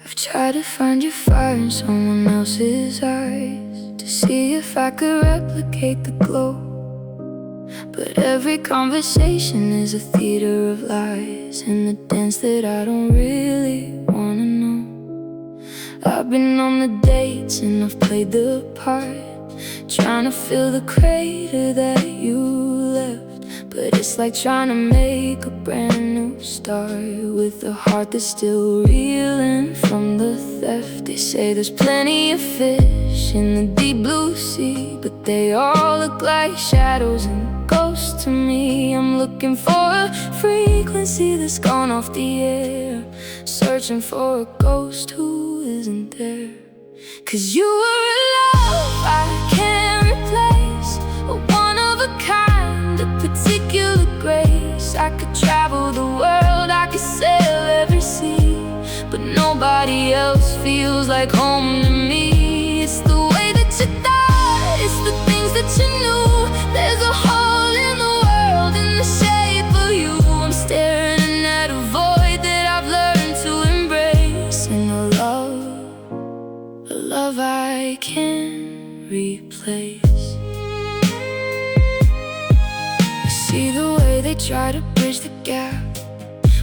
I've tried to find your fire in someone else's eyes, to see if I could replicate the glow. But every conversation is a theater of lies, and a dance that I don't really wanna know. I've been on the dates and I've played the part, trying to fill the crater that you left. But it's like trying to make a brand new start with a heart that's still reeling from the theft. They say there's plenty of fish in the deep blue sea, but they all look like shadows and ghosts to me. I'm looking for a frequency that's gone off the air, searching for a ghost who isn't there. 'Cause you were a love I can't replace, a one of a kind, a particular grace. I could travel the world, I could sail every sea, but nobody else feels like home to me. It's the way that you thought, it's the things that you knew. There's a hole in the world in the shape of you. I'm staring at a void that I've learned to embrace, and a love I can't replace. I see the way they try to bridge the gap,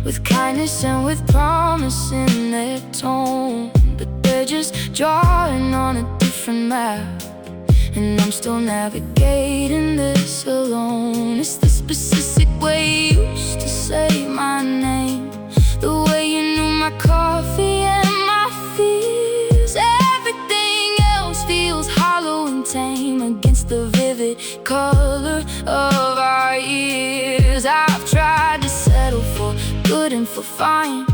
with kindness and with promise in their tone, but they're just drawing on a different map, and I'm still navigating this alone. It's the specific way you used to say my name, the way you knew my coffee and my fears. Everything else feels hollow and tame against the vivid color of our years. I've tried to settle for good and for fine,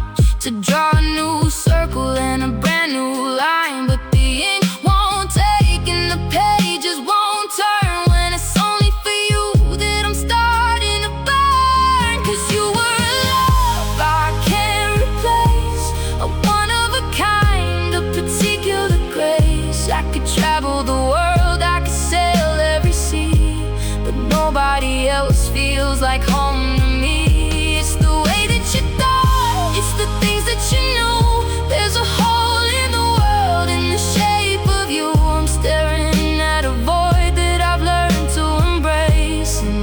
to draw a new circle and a brand new line, but the ink won't take and the pages won't turn when it's only for you that I'm starting to burn. 'Cause you were a love I can't replace, a one of a kind, a particular grace. I could travel the world, I could sail every sea, but nobody else feels like home to me. It's the way that you thought, it's the things that you knew. There's a hole in the world in the shape of you. I'm staring at a void that I've learned to embrace, and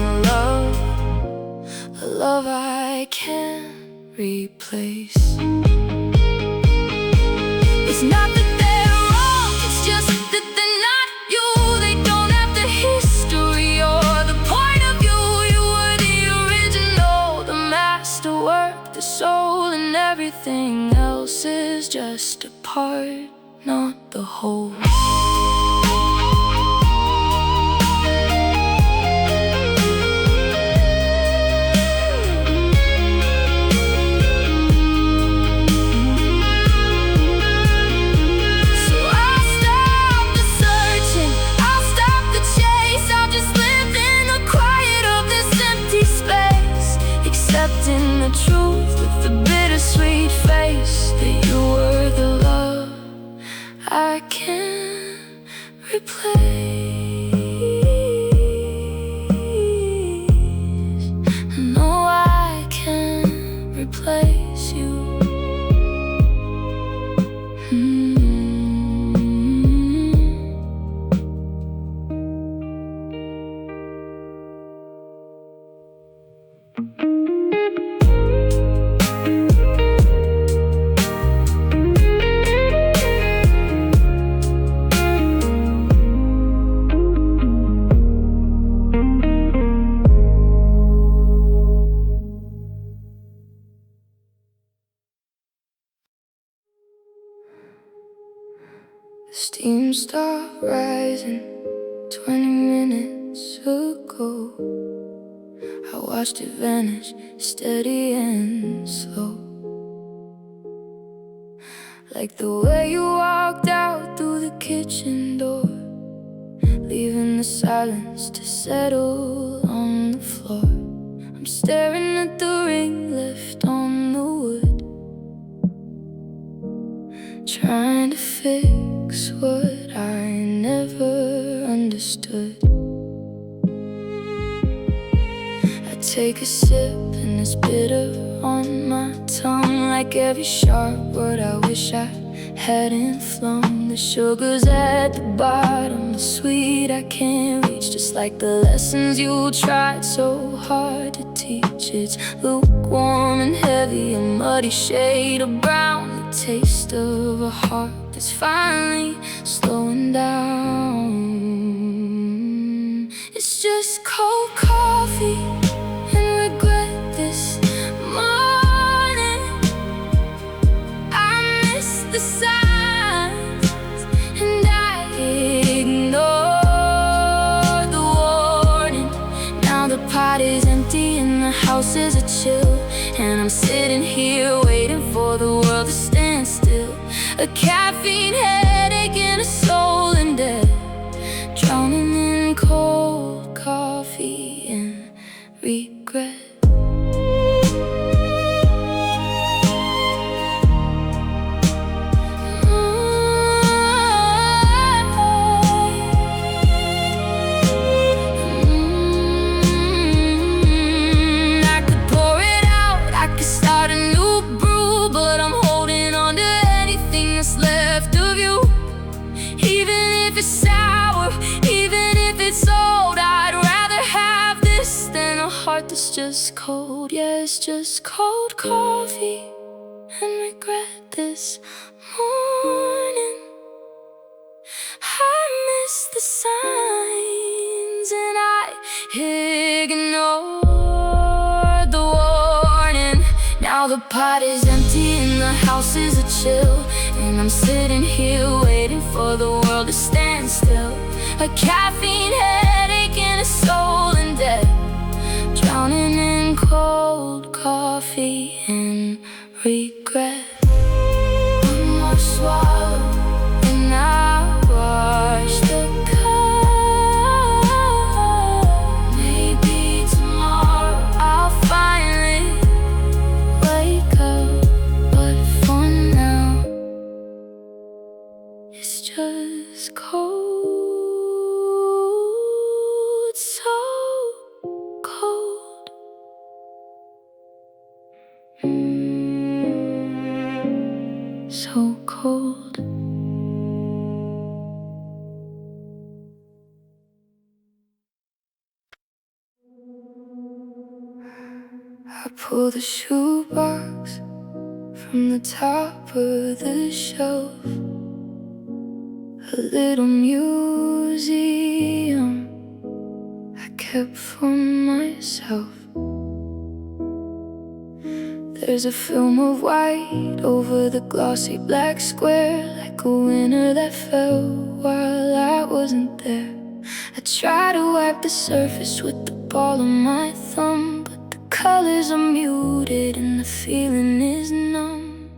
a love I can't replace. It's not that they're wrong, it's just that they're not you. They don't have the history or the point of view. You were the original, the masterwork, the soul, and everything else is just a part, not the whole. Accepting the truth with the bittersweet face, that you were the love I can't replace. No, I can't replace you. The steam stopped rising 20 minutes ago. I watched it vanish, steady and slow, like the way you walked out through the kitchen door, leaving the silence to settle on the floor. I'm staring at the ring left on the wood, trying to fix what I never understood. I take a sip and it's bitter on my tongue, like every sharp word I wish I hadn't flown. The sugar's at the bottom, the sweet I can't reach. Just like the lessons you tried so hard to teach. It's lukewarm and heavy, a muddy shade of brown. The taste of a heart that's finally slowing down. It's just cold coffee and regret this morning. I miss the signs and I ignore the warning. Now the pot is empty and the house is a chill, and I'm sitting here waiting for the world to stand still. A caffeine headache and a soul in debt, drowning in cold coffee and regret. I could pour it out, I could start a new brew, but I'm holding on to anything that's left of you. Even if it's sour, even if it's old, I'd rather have this than a heart that's just cold. Yeah, it's just cold coffee and regret this morning. I miss the signs and I ignore the warning. Now the pot is empty and the house is a chill, and I'm sitting here waiting for the world to stand still. A caffeine headache and a soul in debt, drowning in cold coffee and regret. One more swallow and I wash the cup. Maybe tomorrow I'll finally wake up, but for now it's just cold, so cold. So cold. I pull the shoebox from the top of the shelf, a little museum I kept for myself. There's a film of white over the glossy black square, like a winter that fell while I wasn't there. I try to wipe the surface with the ball of my thumb, but the colors are muted and the feeling is numb.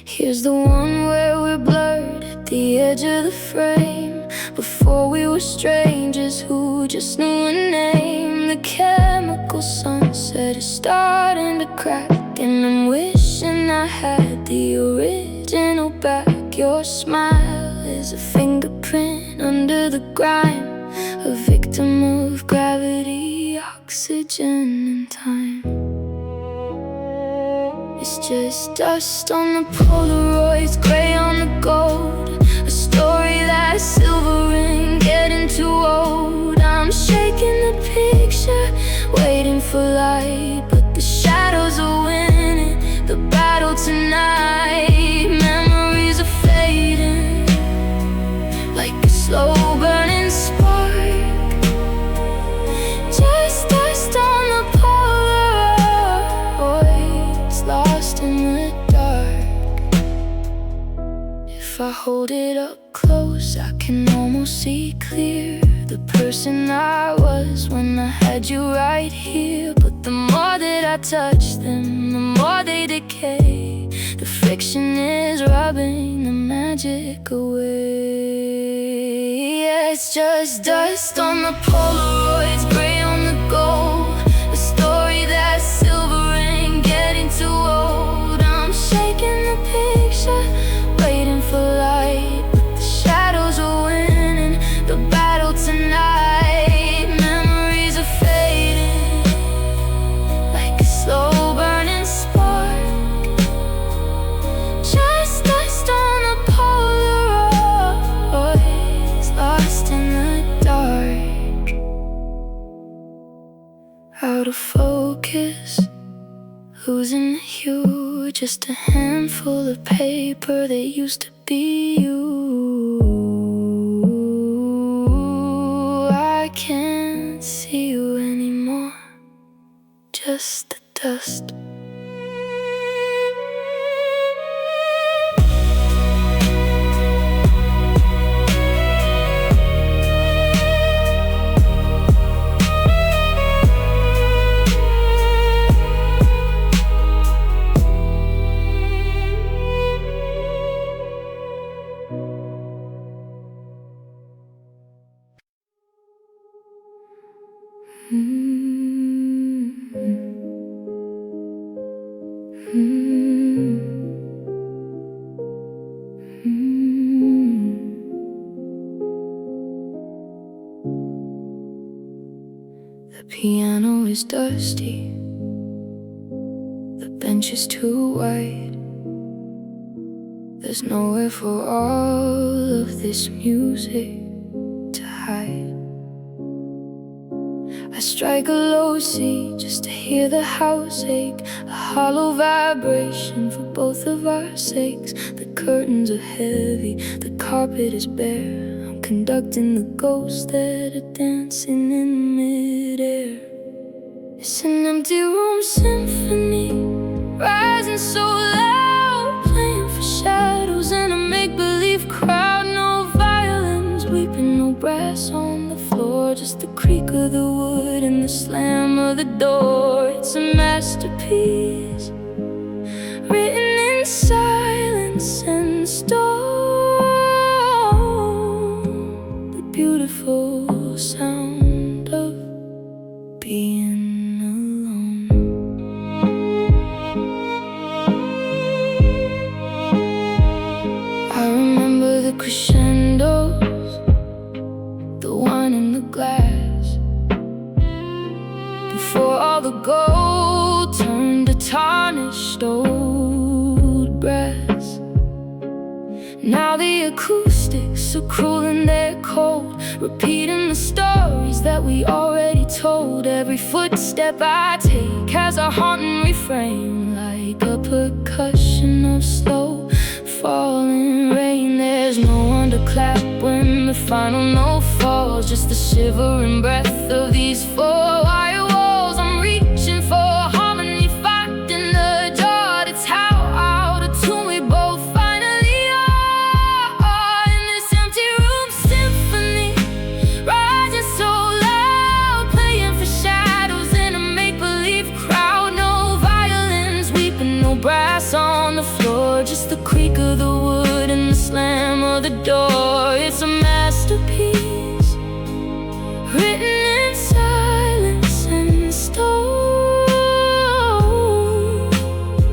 Here's the one where we're blurred at the edge of the frame, before we were strangers who just knew a name. The chemical sunset is starting to crack, and I'm wishing I had the original back. Your smile is a fingerprint under the grime, a victim of gravity, oxygen, and time. It's just dust on the Polaroids, gray on the gold, a story that's silvering, getting too old. I'm shaking the picture, waiting for light, but the shadows are winning the battle tonight. Memories are fading like a slow burning spark, just dust on the Polaroids, lost in the dark. If I hold it up close, I can almost see clear the person I was when I had you right here. But the more that I touch them, the more they decay. The friction is rubbing the magic away. Yeah, it's just dust on the Polaroids, gray on the gold, a story that's silvering, getting too old. I'm shaking the picture, waiting for light, but the shadows are winning the battle tonight. Memories are fading like a slow burning spark, just dust on losing you, just a handful of paper that used to be you. I can't see you anymore, just the dust. The piano is dusty, the bench is too wide. There's nowhere for all of this music to hide. I strike a low C just to hear the house ache, a hollow vibration for both of our sakes. The curtains are heavy, the carpet is bare. I'm conducting the ghosts that are dancing in midair. It's an empty room symphony, rising so loud, playing for shadows in a make-believe crowd. No violins weeping, no brass on the floor, just the creak of the wood and the slam of the door. It's a masterpiece, written in silence and stone. The beautiful sound of being alone. I remember the crescendos, the wine in the glass, before all the gold turned to tarnished old brass. Now the acoustics are cruel and they're cold, repeating the stories that we already told. Every footstep I take has a haunting refrain, like a percussion of slow falling rain. There's no one to clap when the final note falls, just the shivering breath of these four wire walls. I'm reaching for harmony, finding the joy to tell out a tune we both finally are. In this empty room symphony, rising so loud, playing for shadows in a make-believe crowd. No violins weeping, no brass on the floor, just the creak of the wood and the slam of the door. It's a masterpiece, written in silence and stone.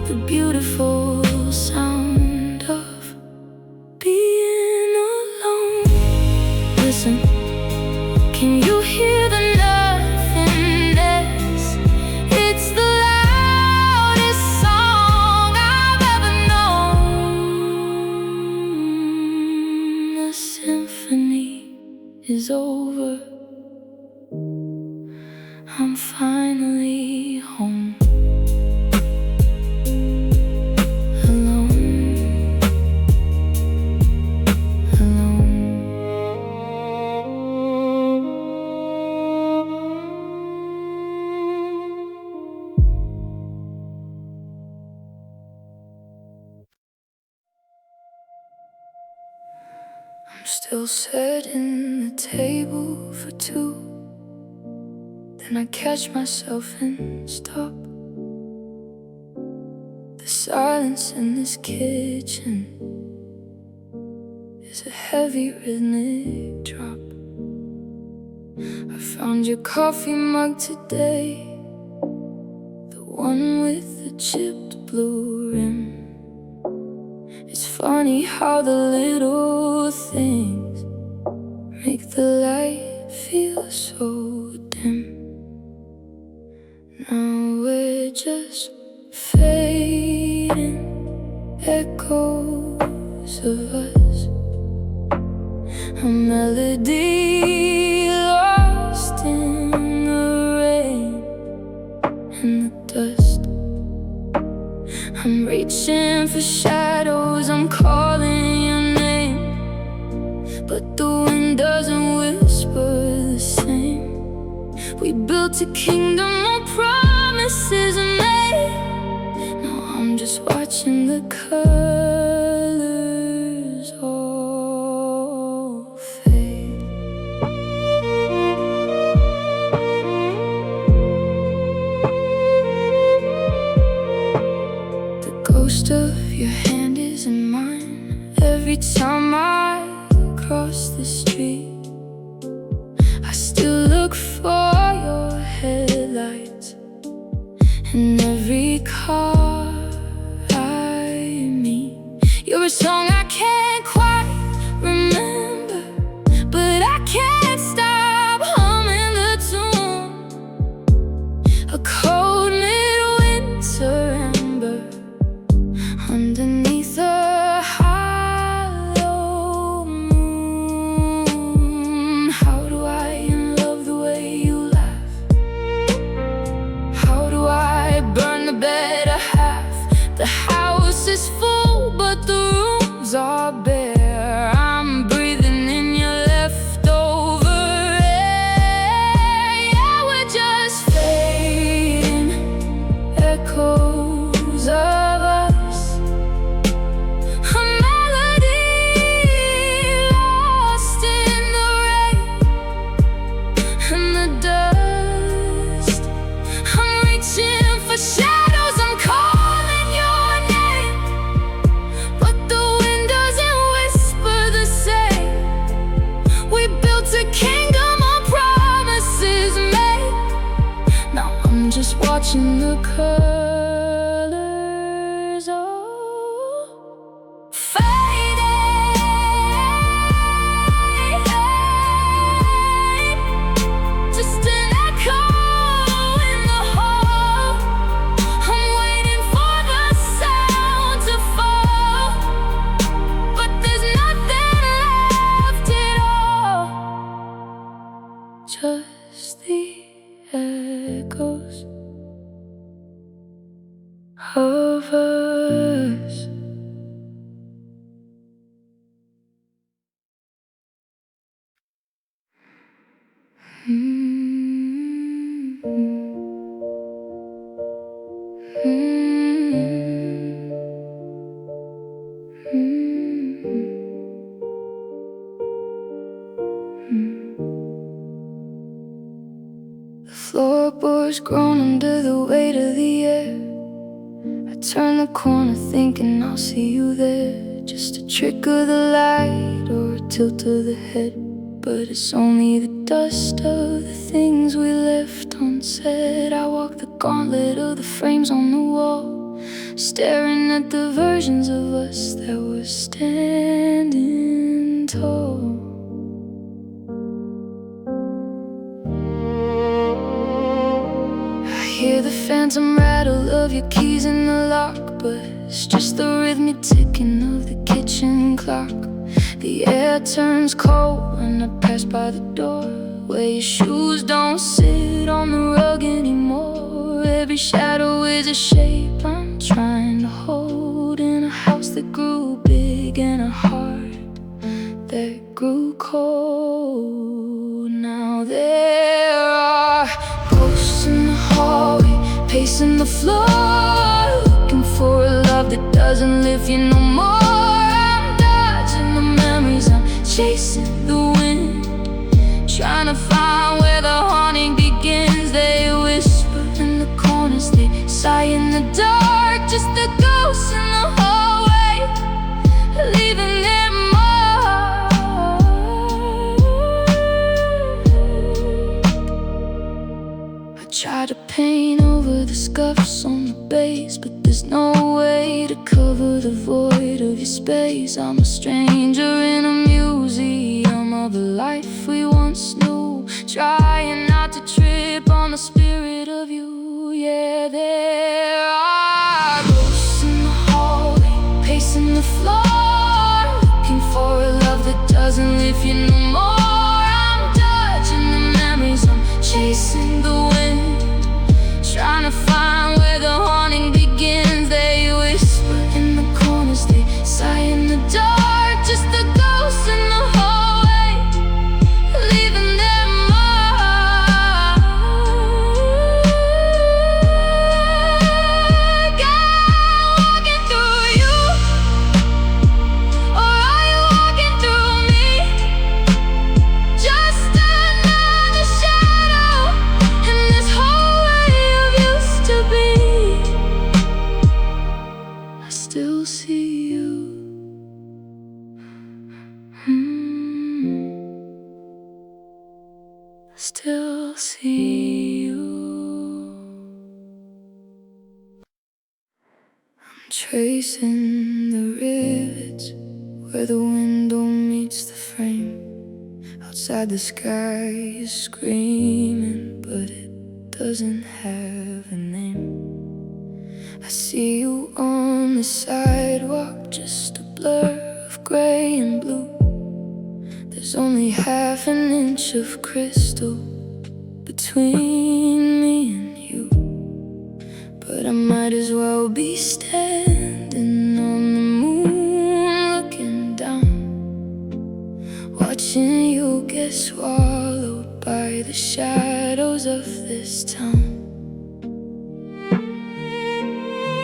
The beautiful sound of being alone. Listen, can you hear the nothingness? It's the loudest song I've ever known. The symphony is over, I'm finally home. Alone, alone. I'm still setting the table for two, then I catch myself and stop. The silence in this kitchen is a heavy rhythmic drop. I found your coffee mug today, the one with the chipped blue rim. It's funny how the little things make the light feel so dim. Now we're just fading echoes of us, a melody lost in the rain and the dust. I'm reaching for shadows, I'm calling your name, but the wind doesn't whisper the same. We built a kingdom on promises made. Now I'm just watching the colors all fade. The ghost of your hand is in mine. Every time I cross the street, I still look for your headlights in every car I meet. You're a song I can't quite remember, but I can't stop humming the tune. A cold midwinter ember underneath a hollow moon. How do I love the way you laugh? How do I burn the better half? The house is full, but the rooms are bare. I'm breathing in your leftover air. Yeah, we're just fading echoes of us, a melody lost in the rain and the dust. I'm reaching for shadows, I'm calling your name, but the wind doesn't whisper the same. We built a kingdom on promises made. Now I'm just watching the colors all fade. Just an echo in the hall. I'm waiting for the sound to fall, but there's nothing left at all. Just the echoes of us. The floorboards groan under the weight of the air. I turn the corner thinking I'll see you there. Just a trick of the light or a tilt of the head, but it's only the dust of the things we left unsaid. I walk the gauntlet of the frames on the wall, staring at the versions of us that were standing tall. I hear the phantom rattle of your keys in the lock, but it's just the rhythmic ticking of the kitchen clock. The air turns cold when I pass by the door, where your shoes don't sit on the rug anymore. Every shadow is a shape I'm trying to hold, in a house that grew big and a heart that grew cold. Now there are ghosts in the hallway, pacing the floor, looking for a love that doesn't live here no more. I'm dodging the memories, I'm chasing the wind, trying to find where the haunting begins. They whisper in the corners, they sigh in the dark, just the ghosts in the hallway, leaving their mark. I try to paint over the scuffs on the base, but there's no way to cover the void of your space. I'm a stranger in a museum of a life we once knew, trying not to trip on the spirit of you. Yeah, there are ghosts in the hallway, pacing the floor, looking for a love that doesn't live here no more. I'm dodging the memories, I'm chasing the wind, trying to find where the haunting begins. They still see you. Still see you. I'm tracing the rivets where the window meets the frame. Outside the sky is screaming, but it doesn't have a name. I see you on the sidewalk, just a blur of gray and blue. There's only half an inch of crystal between me and you, but I might as well be standing on the moon, looking down, watching you get swallowed by the shadows of this town.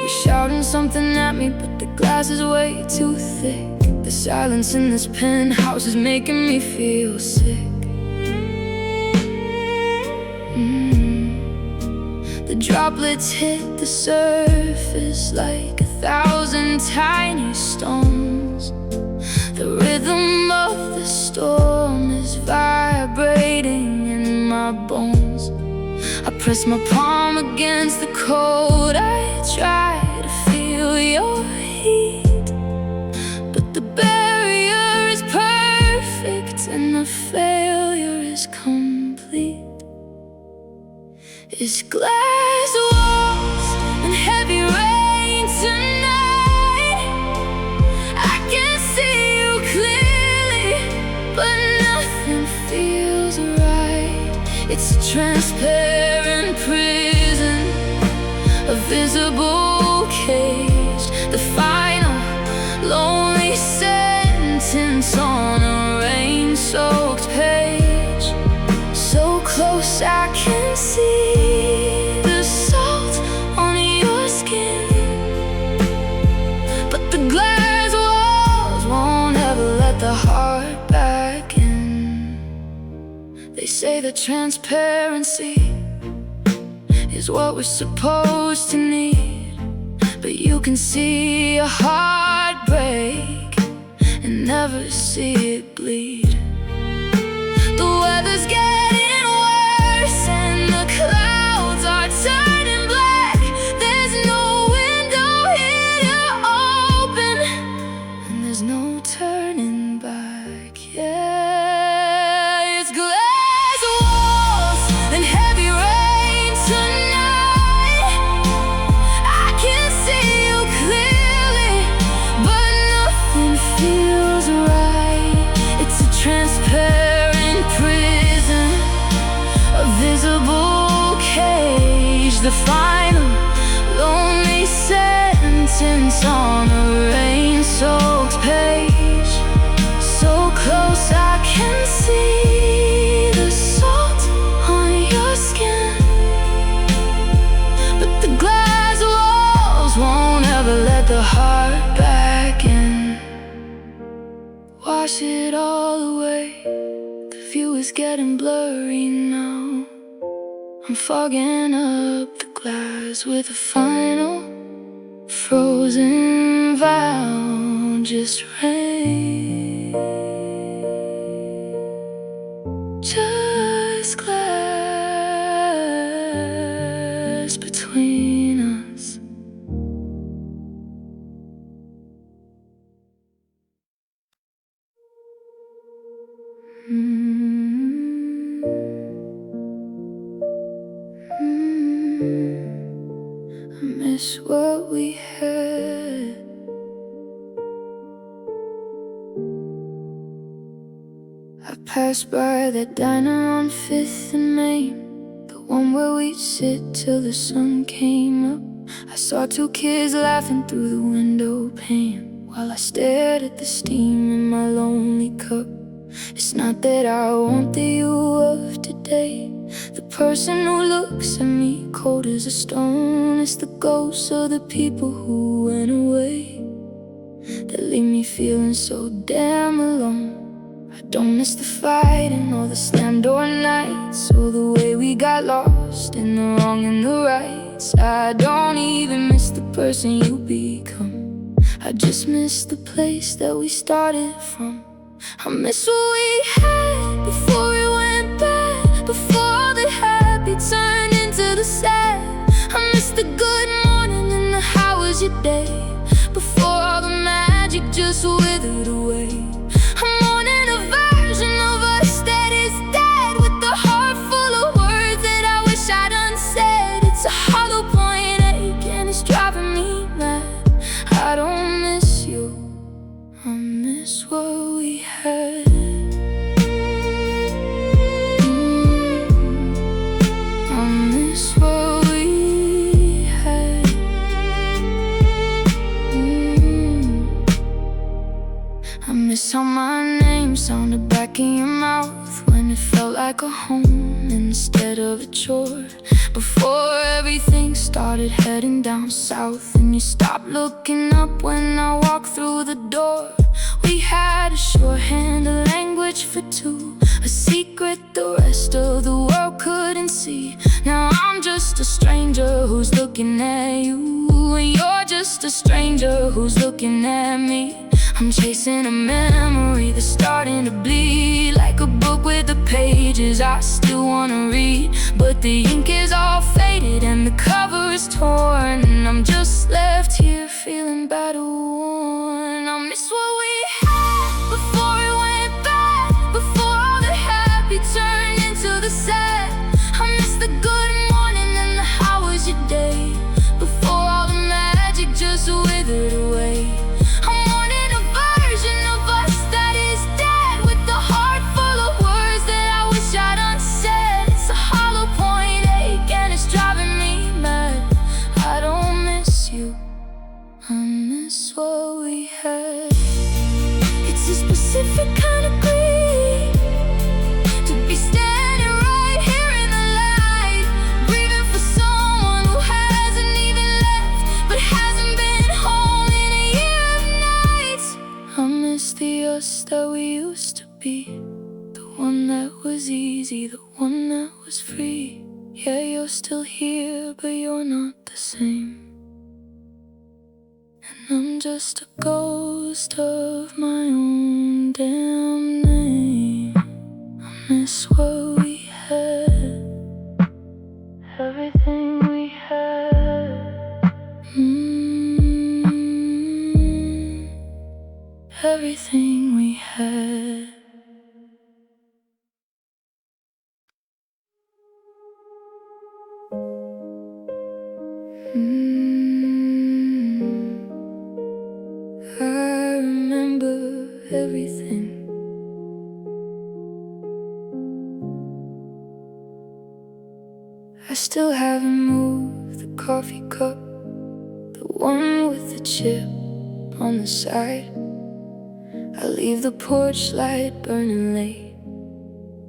You're shouting something at me, but the glass is way too thick. The silence in this penthouse is making me feel sick. The droplets hit the surface like 1,000 tiny stones. The rhythm of the storm is vibrating in my bones. I press my palm against the cold. I try to feel your heat, but the barrier is perfect and the failure is complete. It's glass walls and heavy rain tonight. I can see you clearly, but nothing feels right. It's a transparent prison, a visible cage, the final lonely sentence on a rain-soaked page. So close I can see the salt on your skin, but the glass walls won't ever let the heart back in. They say that transparency is what we're supposed to need, but you can see a heart break and never see it bleed. The weather's getting worse and the clouds are turning black. There's no window here to open, and there's no turning back. Yeah, it's glass walls and heavy rain tonight. I can see you clearly, but nothing feels right. It's a transparent prison, a visible cage, the final lonely sentence on a rain-soaked page. So close I can see the salt on your skin, but the glass walls won't ever let the heart back in. Wash it all away, the view is getting blurry now. I'm fogging up the glass with a final frozen vow. Just rain, just glass between us. I miss what we had. I passed by that diner on 5th and Main, the one where we'd sit till the sun came up. I saw two kids laughing through the window pane while I stared at the steam in my lonely cup. It's not that I want the you of today, the person who looks at me cold as a stone. It's the ghosts of the people who went away that leave me feeling so damn alone. I don't miss the fighting or the slammed door nights, or the way we got lost in the wrong and the rights. I don't even miss the person you become. I just miss the place that we started from. I miss what we had before we went bad, before all the happy turned into the sad. I miss the good morning and the how was your day, before all the magic just withered away. I'm mourning a version of us that is dead, with the heart full of words that I wish I'd unsaid. It's a hollow point ache and it's driving me mad. I don't miss you, I miss what we had. I miss what we had. I miss how my name sounded back in your mouth when it felt like a home instead of a chore. Before everything started heading down south and you stopped looking up when I walked through the door. We had a shorthand, a language for two, a secret the rest of the world couldn't see. Now I'm just a stranger who's looking at you, and you're just a stranger who's looking at me. I'm chasing a memory that's starting to bleed, like a book with the pages I still wanna read, but the ink is all faded and the cover is torn, and I'm just left here feeling battle worn. I miss what we had before it went bad, before all the happy turned into the sad. I miss the good morning and the how was your day, before all the magic just withered away. I'm mourning a version of us that is dead, with the heart full of words that I wish I'd unsaid. It's a hollow point ache and it's driving me mad. I don't miss you, I miss what we had. It's a specific kind of grief, to be standing right here in the light, grieving for someone who hasn't even left, but hasn't been home in a year of nights. I miss the us that we used to be, the one that was easy, the one that was free. Yeah, you're still here, but you're not the same, and I'm just a ghost of my own damn name. I miss what we had, everything we had. Everything we had. I remember everything. I still haven't moved the coffee cup, the one with the chip on the side. I leave the porch light burning late,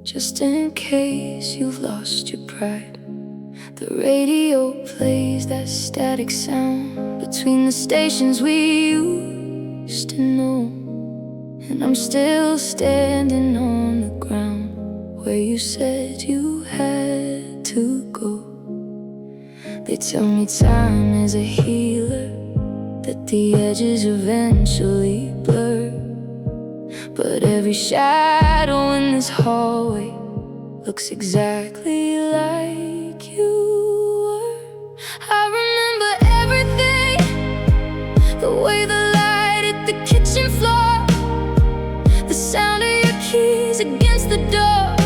just in case you've lost your pride. The radio plays that static sound between the stations we used to know, and I'm still standing on the ground where you said you had to go. They tell me time is a healer, that the edges eventually blur, but every shadow in this hallway looks exactly like you were. I remember everything, the way the light hit the kitchen floor, the sound of your keys against the door,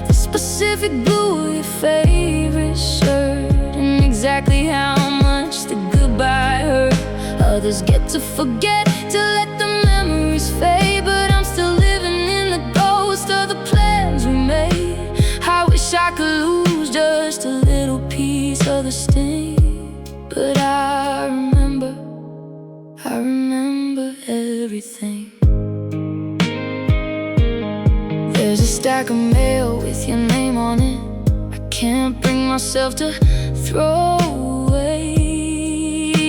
the specific blue of your favorite shirt, and exactly how much the goodbye hurt. Others get to forget, to let the memories fade, but I'm still living in the ghost of the plans we made. I wish I could lose just a little piece of the sting, but I remember everything. There's a stack of mail with your name on it, I can't bring myself to throw away,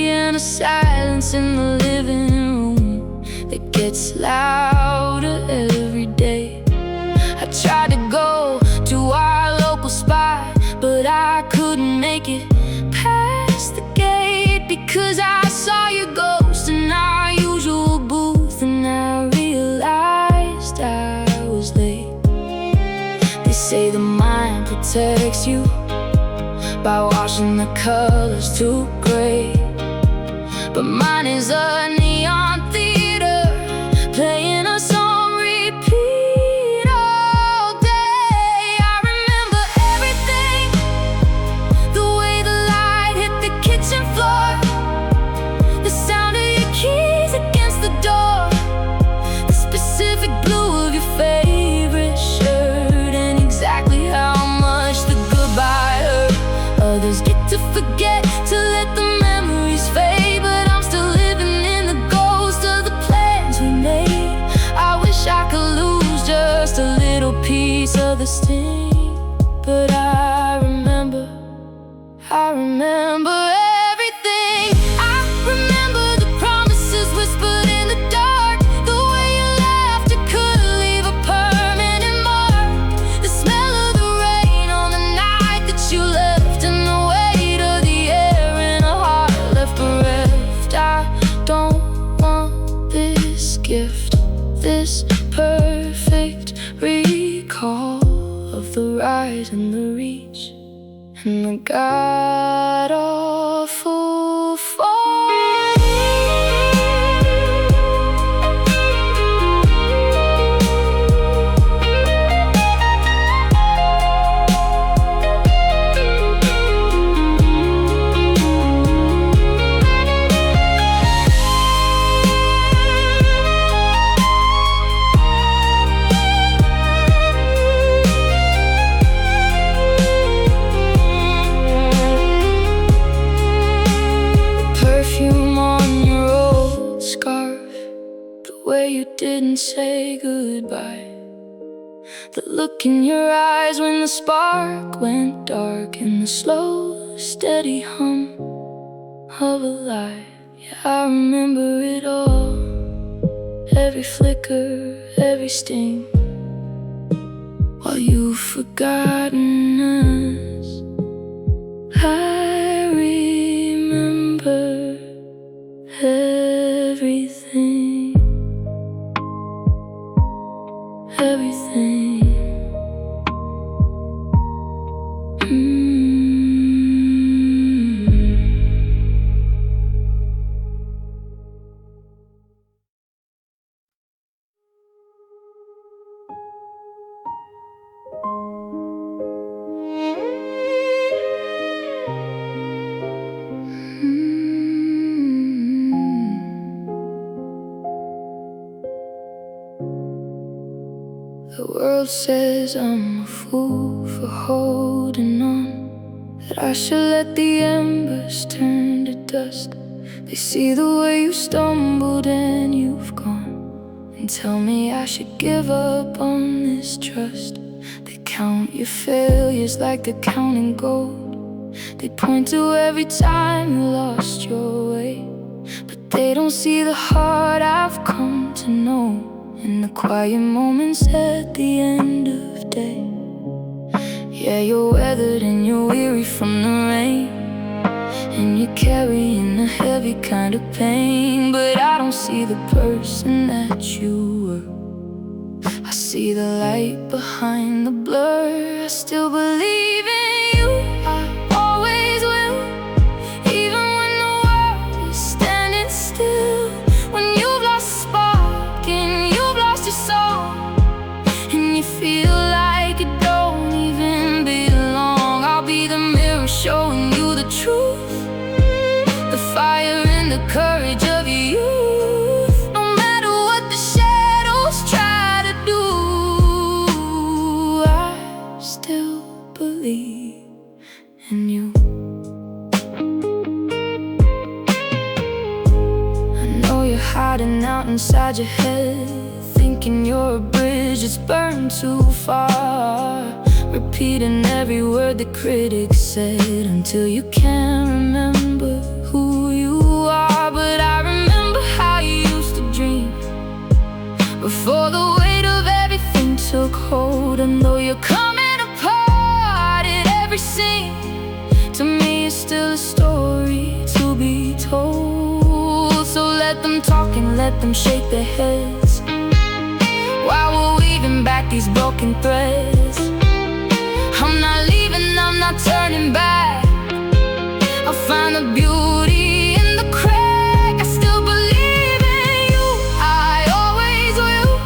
and a silence in the living room that gets louder every day. I tried to go to our local spot, but I couldn't make it past the gate, because I saw your ghost and I by washing the colors to gray. But mine is a neon theater, playing us on repeat all day. I remember everything, the way the light hit the kitchen floor, the sound of your keys against the door, the specific blue of your favorite shirt, and exactly how much the goodbye hurt. Others get to forget, to let the memories fade, but I'm still living in the ghost of the plans we made. I wish I could lose just a little piece of the sting, but I remember everything. I remember the promises whispered in the dark, the way you laughed, you couldn't leave a permanent mark, the smell of the rain on the night that you left, and the weight of the air in a heart left bereft. I don't want this gift, this perfect recall of the rise and the reach and the god-awful fall. Perfume on your old scarf, the way you didn't say goodbye, the look in your eyes when the spark went dark, and the slow, steady hum of a lie. Yeah, I remember it all, every flicker, every sting, while you've forgotten us. I remember everything, everything. The world says I'm a fool for holding on, that I should let the embers turn to dust. They see the way you stumbled and you've gone, and tell me I should give up on this trust. They count your failures like they're counting gold. They point to every time you lost your way, but they don't see the heart I've come to know, in the quiet moments at the end of day. Yeah, you're weathered and you're weary from the rain, and you're carrying a heavy kind of pain, but I don't see the person that you were. I see the light behind the blur. I still believe in you, I always will, even when the world is standing still. When you've lost a spark and you've lost your soul, and you feel like you don't even belong, I'll be the mirror showing you the truth, the fire and the courage of your youth. No matter what the shadows try to do, I still believe in you. I know you're hiding out inside your head, thinking you're a bridge that's burned too far, repeating every word the critics said until you can't remember who you are. But I remember how you used to dream before the weight of everything took hold. And though you're coming apart at every scene, to me it's still a story to be told. So let them talk and let them shake their heads while we're weaving back these broken threads. I'm not leaving, I'm not turning back. I'll find the beauty in the crack. I still believe in you, I always will.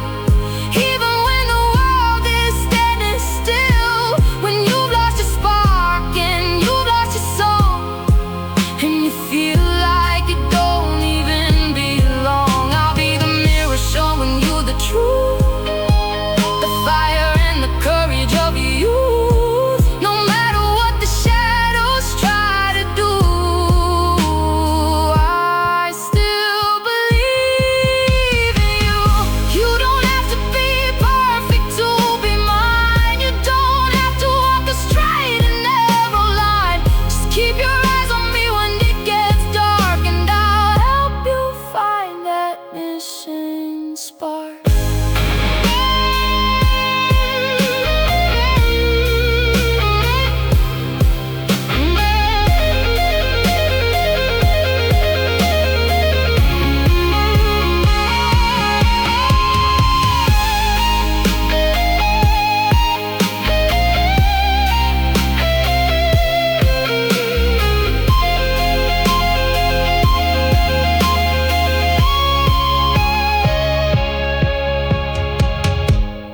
Even when the world is standing still, when you've lost your spark and you've lost your soul, and you feel like you don't even belong, I'll be the mirror showing you the truth, the fire and the courage of youth. No matter what the shadows try to do, I still believe in you. You don't have to be perfect to be mine. You don't have to walk a straight and narrow line. Just keep your eyes on me when it gets dark, and I'll help you find that missing spark.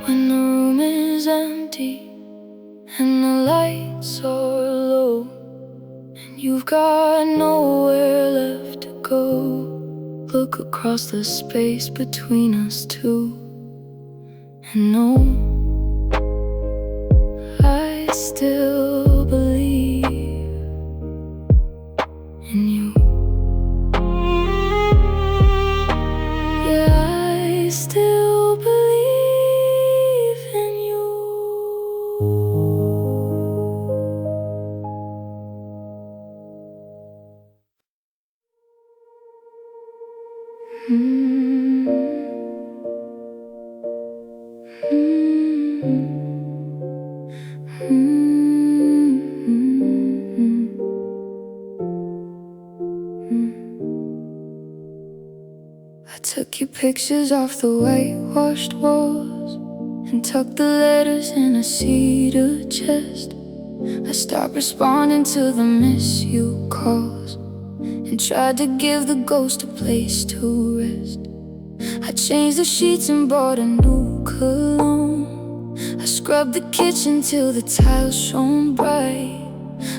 When the room is empty and the lights are low, and you've got nowhere left to go, look across the space between us two and know I still believe in you. Yeah, I still believe in you. I took your pictures off the whitewashed walls and tucked the letters in a cedar chest. I stopped responding to the miss you calls and tried to give the ghost a place to rest. I changed the sheets and bought a new cologne. I scrubbed the kitchen till the tiles shone bright.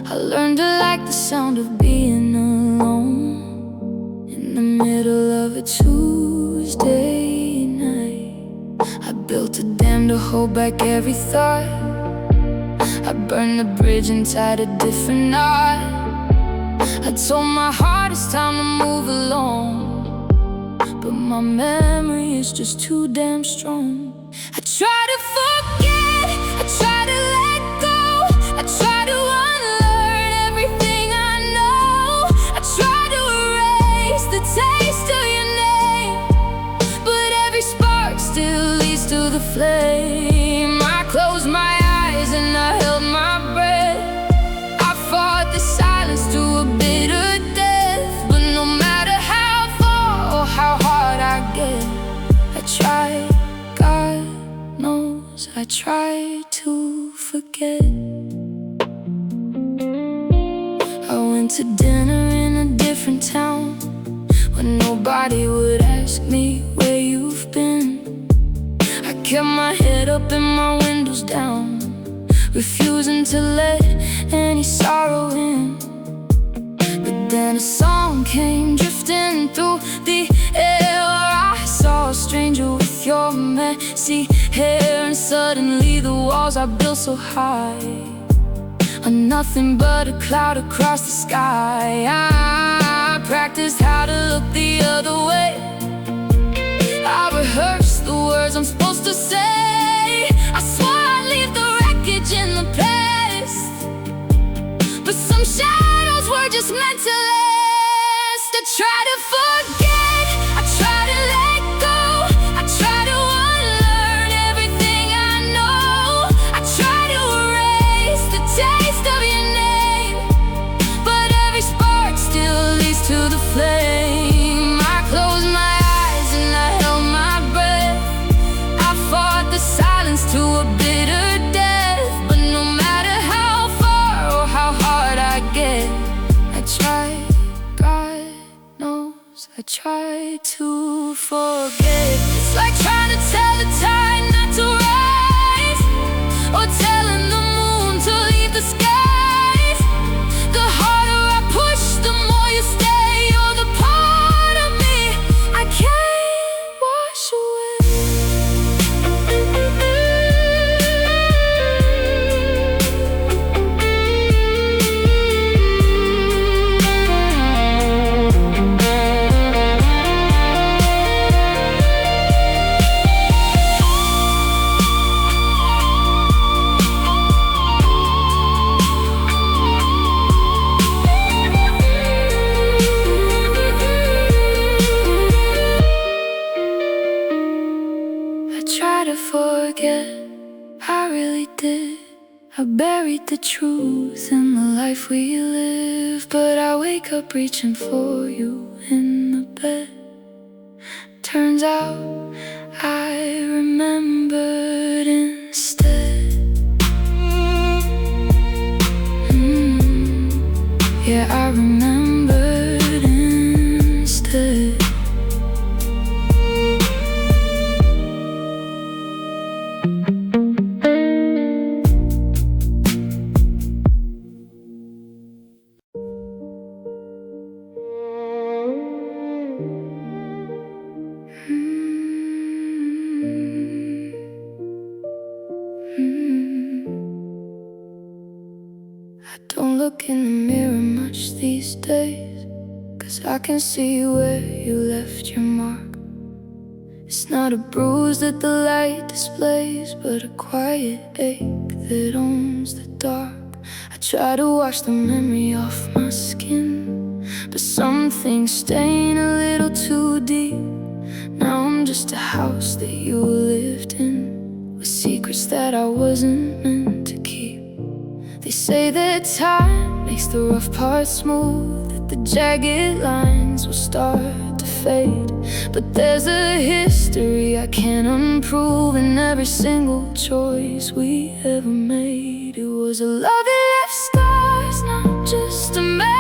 I learned to like the sound of being alone in the middle of a Tuesday night. I built a dam to hold back every thought. I burned the bridge and tied a different knot. I told my heart it's time to move along, but my memory is just too damn strong. I try to forget, I try to let go, I try to unlearn everything I know. I try to erase the taste of your name, but every spark still leads to the flame. I closed my eyes and I held my breath. I fought the silence to a bitter death, but no matter how far or how hard I get, I tried, God knows I tried to forget. I went to dinner in a different town when nobody would ask me where you've been. I kept my head up and my windows down, refusing to let any sorrow in. But then a song came drifting through the air. I saw a stranger with your messy hair, and suddenly the walls I built so high are nothing but a cloud across the sky. I practiced how to look the other way. I rehearsed the words I'm supposed to say. I swore I'd leave the wreckage in the past, but some shadows were just meant to last. I try to forget, I try to let go, I try to unlearn everything I know. I try to erase the taste of your name, but every spark still leads to the flame. I I try to forget. It's like trying to tell the tide not to rise, or telling the moon to leave the skies. The harder I push, the more you stay. You're the part of me I can't wash away. Forget, I really did. I buried the truth in the life we live, but I wake up reaching for you in the bed. Turns out I remembered instead. Yeah, I remembered instead. I don't look in the mirror much these days, 'cause I can see where you left your mark. It's not a bruise that the light displays, but a quiet ache that owns the dark. I try to wash the memory off my skin, but some things stain a little too deep. Now I'm just a house that you lived in, with secrets that I wasn't meant to keep. They say that time makes the rough parts smooth, that the jagged lines will start to fade. But there's a history I can't unprove in every single choice we ever made. It was a love that left scars, not just a memory.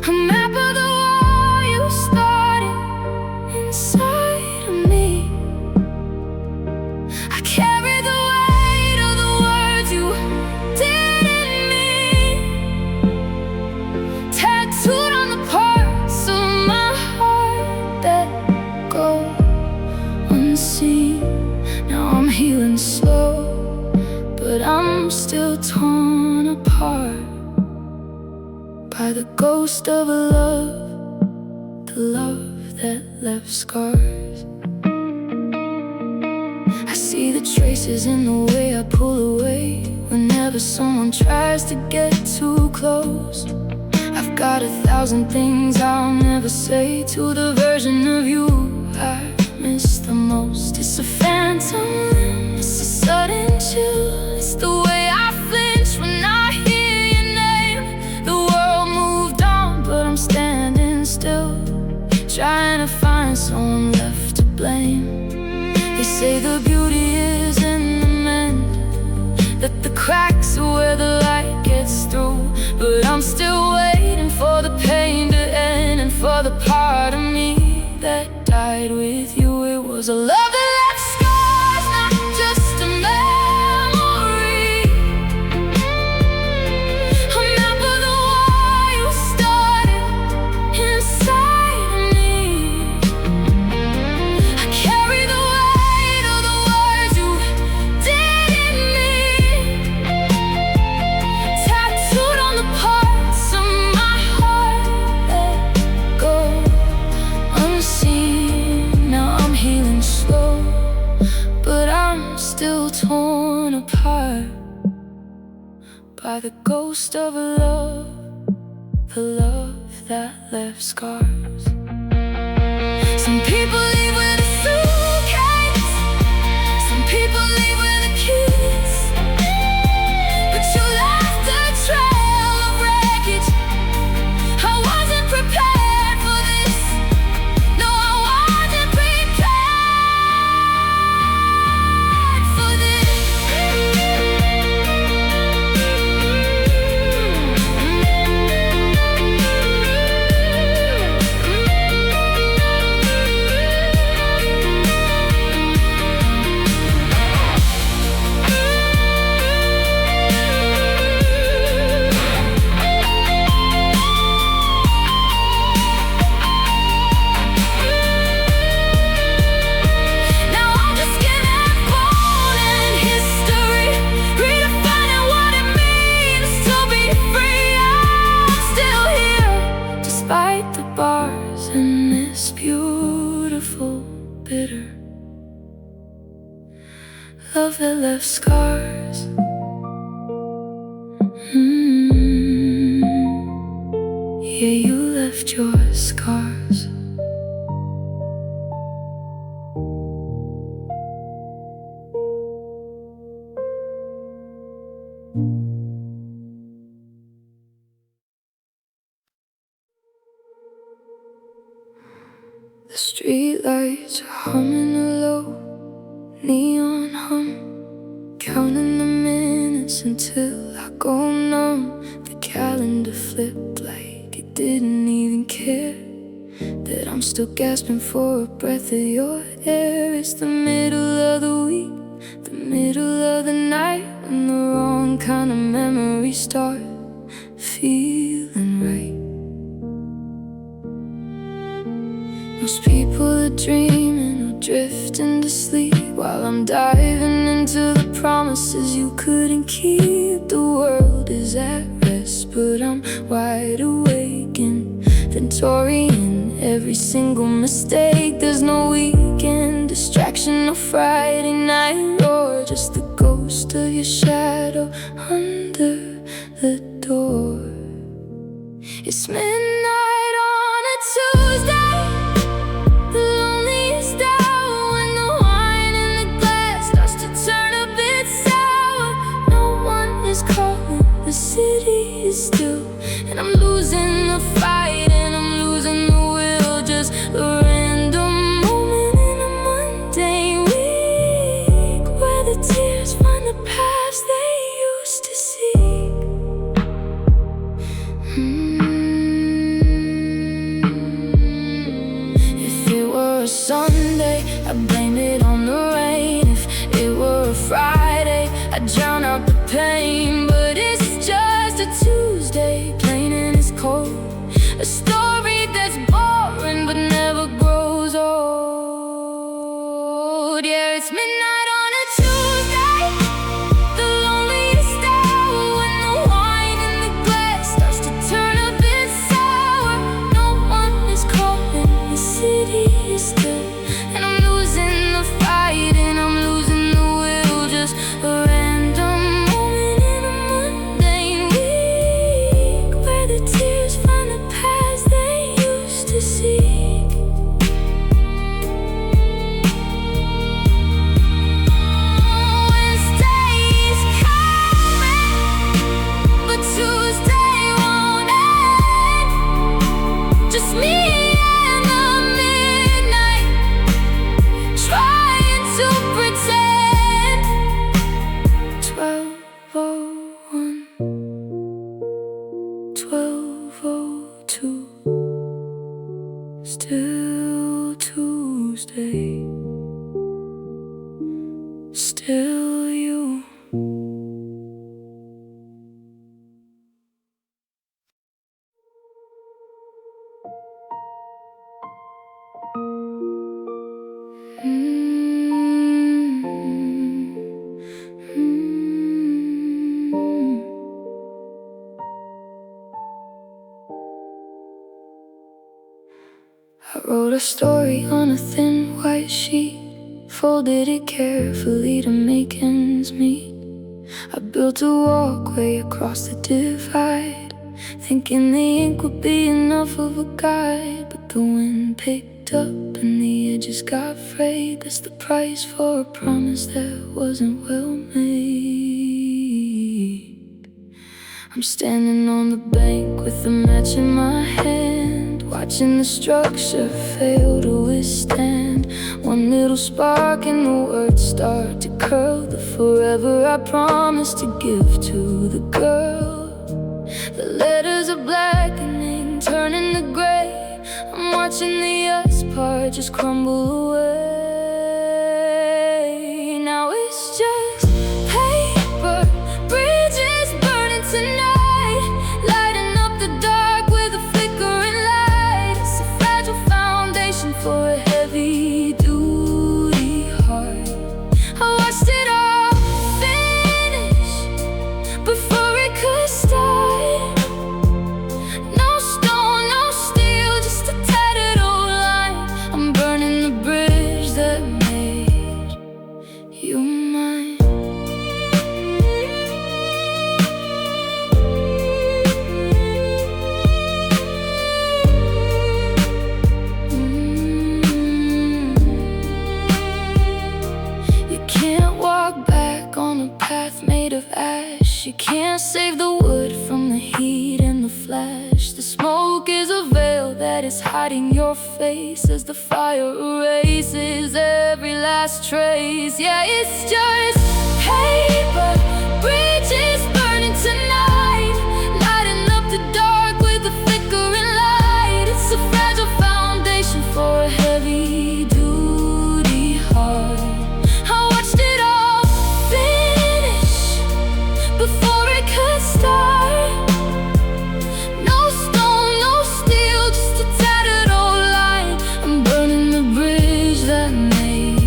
A map of the war you started inside of me. I carry the weight of the words you didn't mean, tattooed on the parts of my heart that go unseen. Now I'm healing slow, but I'm still torn apart by the ghost of a love, the love that left scars. I see the traces in the way I pull away whenever someone tries to get too close. I've got 1,000 things I'll never say to the version of you I miss the most. It's a phantom limb, it's a sudden chill, it's the way I flinch when I hear your name. The world moved on, but I'm standing still, trying to find someone left to blame. They say the beauty is in the mend, that the cracks are where the light gets through. But I'm still waiting for the pain to end, and for the part of me that died with you. It was a love that left scars, not just a memory. A map of the war you started inside of me. I carry the weight of the words you didn't mean, tattooed on the parts of my heart that go unseen. Now I'm healing slow, but I'm still torn apart by the ghost of a love, the love that left scars. Some people leave with a suitcase, some people leave with a kiss, but you left a trail of wreckage. I wasn't prepared for this. No, I wasn't prepared for this. bitter. Love that left scars. Yeah, you left your scars. The streetlights are humming a low neon hum, counting the minutes until I go numb. The calendar flipped like it didn't even care that I'm still gasping for a breath of your air. It's the middle of the week, the middle of the night, when the wrong kind of memories start feeling right. Most people are dreaming or drifting to sleep, while I'm diving into the promises you couldn't keep. The world is at rest, but I'm wide awake, inventorying every single mistake. There's no weekend distraction, no Friday night roar, just the ghost of your shadow under the door. It's midnight on a Tuesday, the loneliest hour, when the wine in the glass starts to turn a bit sour. No one is calling, the city is still, and I'm losing the fight and I'm losing the will. Just a random moment in a mundane week, where the tears find the paths they used to seek. If it were a Sunday, I'd blame it on the rain. If it were a Friday, I'd drown out the pain. But it's just a Tuesday, plain and it's cold, a story that's boring but never grows old. Yeah, it's midnight on a Tuesday, the loneliest hour, when the wine in the glass starts to turn a bit sour. No one is calling, the city is still, and I'm losing the fight and I'm losing the will. Just a random moment in a mundane week, where the tears find the paths they used to seek. Wednesday's coming, but Tuesday won't end. Just me and the midnight, trying to pretend. 12:01, 12:02, still Tuesday, still you. I wrote a story on a thin white sheet, folded it carefully to make ends meet. I built a walkway across the divide, thinking the ink would be enough of a guide. But the wind picked up and the edges got frayed. That's the price for a promise that wasn't well made. I'm standing on the bank with a match in my hand, watching the structure fail to withstand. One little spark and the words start to curl. The forever I promised to give to the girl. The letters are blackening, turning to gray. I'm watching the us part just crumble away. Now it's just paper, bridges burning tonight, lighting up the dark with a flickering light. It's a fragile foundation for a heavy-duty heart. I watched it all finish before it could start. No stone, no steel, just a tattered old line. I'm burning the bridge smoke is a veil that is hiding your face as the fire erases every last trace. Yeah, it's just paper, bridges burning tonight, lighting up the dark with a flickering light. It's a fragile foundation for a heavy-duty heart. I watched it all finish before it could start. No stone, no steel, just a tattered old line. I'm burning the bridge that made